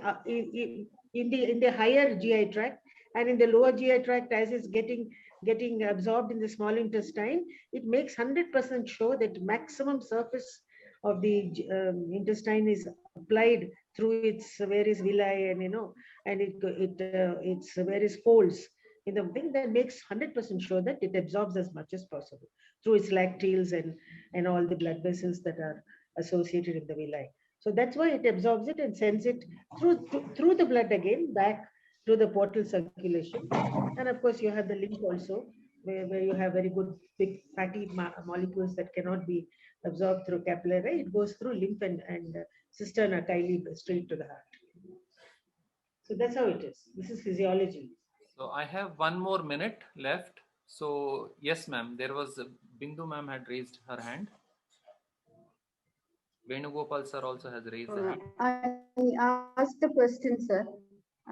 in the higher GI tract and in the lower GI tract, as it's getting absorbed in the small intestine, it makes 100% sure that maximum surface of the intestine is applied through its various villi and and its various folds in the thing, that makes 100% sure that it absorbs as much as possible through its lacteals and all the blood vessels that are associated in the villi. So that's why it absorbs it and sends it through the blood again back to the portal circulation. And of course, you have the lymph also, where you have very good big fatty molecules that cannot be absorbed through capillary. It goes through lymph and cisterna chyli straight to the heart. So that's how it is. This is physiology.
So I have 1 more minute left. So yes, ma'am, there was Bindu ma'am had raised her hand. Venugopal sir also has raised the hand.
I asked the question, sir.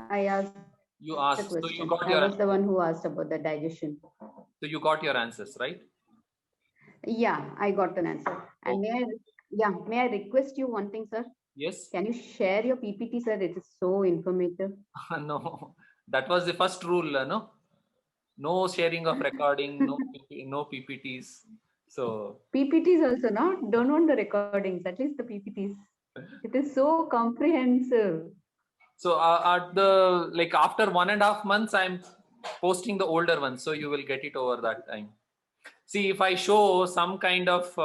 I asked
You
the
asked, so you
question.
got
I
your
was the one who asked about the digestion.
so you got your answers, right?
Yeah, I got an answer. And may I request you one thing, sir?
Yes.
Can you share your PPT, sir? It is so informative.
No, that was the first rule, no? No sharing of recording, no PPTs. So
PPTs also, no? Don't want the recordings, at least the PPTs. It is so comprehensive.
So at the after 1.5 months, I'm posting the older ones, so you will get it over that time. See, if I show some kind of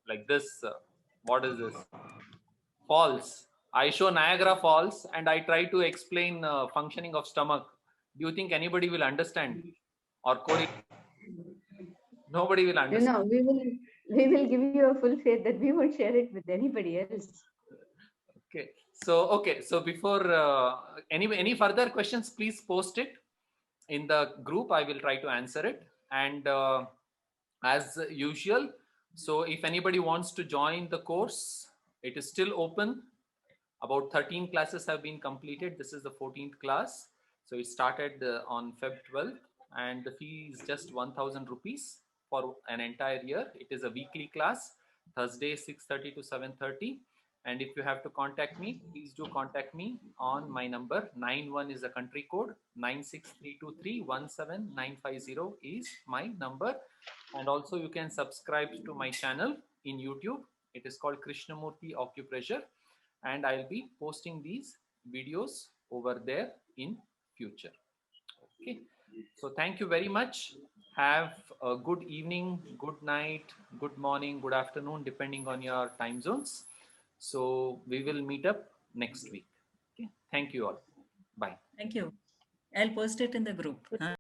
like this, what is this? Falls. I show Niagara Falls and I try to explain functioning of stomach. Do you think anybody will understand or nobody will
You
understand?
know, we will give you a full faith that we won't share it with anybody else.
Okay. So before any further questions, please post it in the group. I will try to answer it. And as usual, so if anybody wants to join the course, it is still open. About 13 classes have been completed. This is the 14th class. So it started on Feb 12th and the fee is just 1,000 rupees for an entire year. It is a weekly class, Thursday 6:30 to 7:30. And if you have to contact me, please do contact me on my number. 91 is the country code. 96323-17950 is my number. And also you can subscribe to my channel in YouTube. It is called Krishnamurthy Acupressure. And I'll be posting these videos over there in future. Okay. So thank you very much. Have a good evening, good night, good morning, good afternoon, depending on your time zones. So we will meet up next week. Okay. Thank you all. Bye.
Thank you. I'll post it in the group. Huh?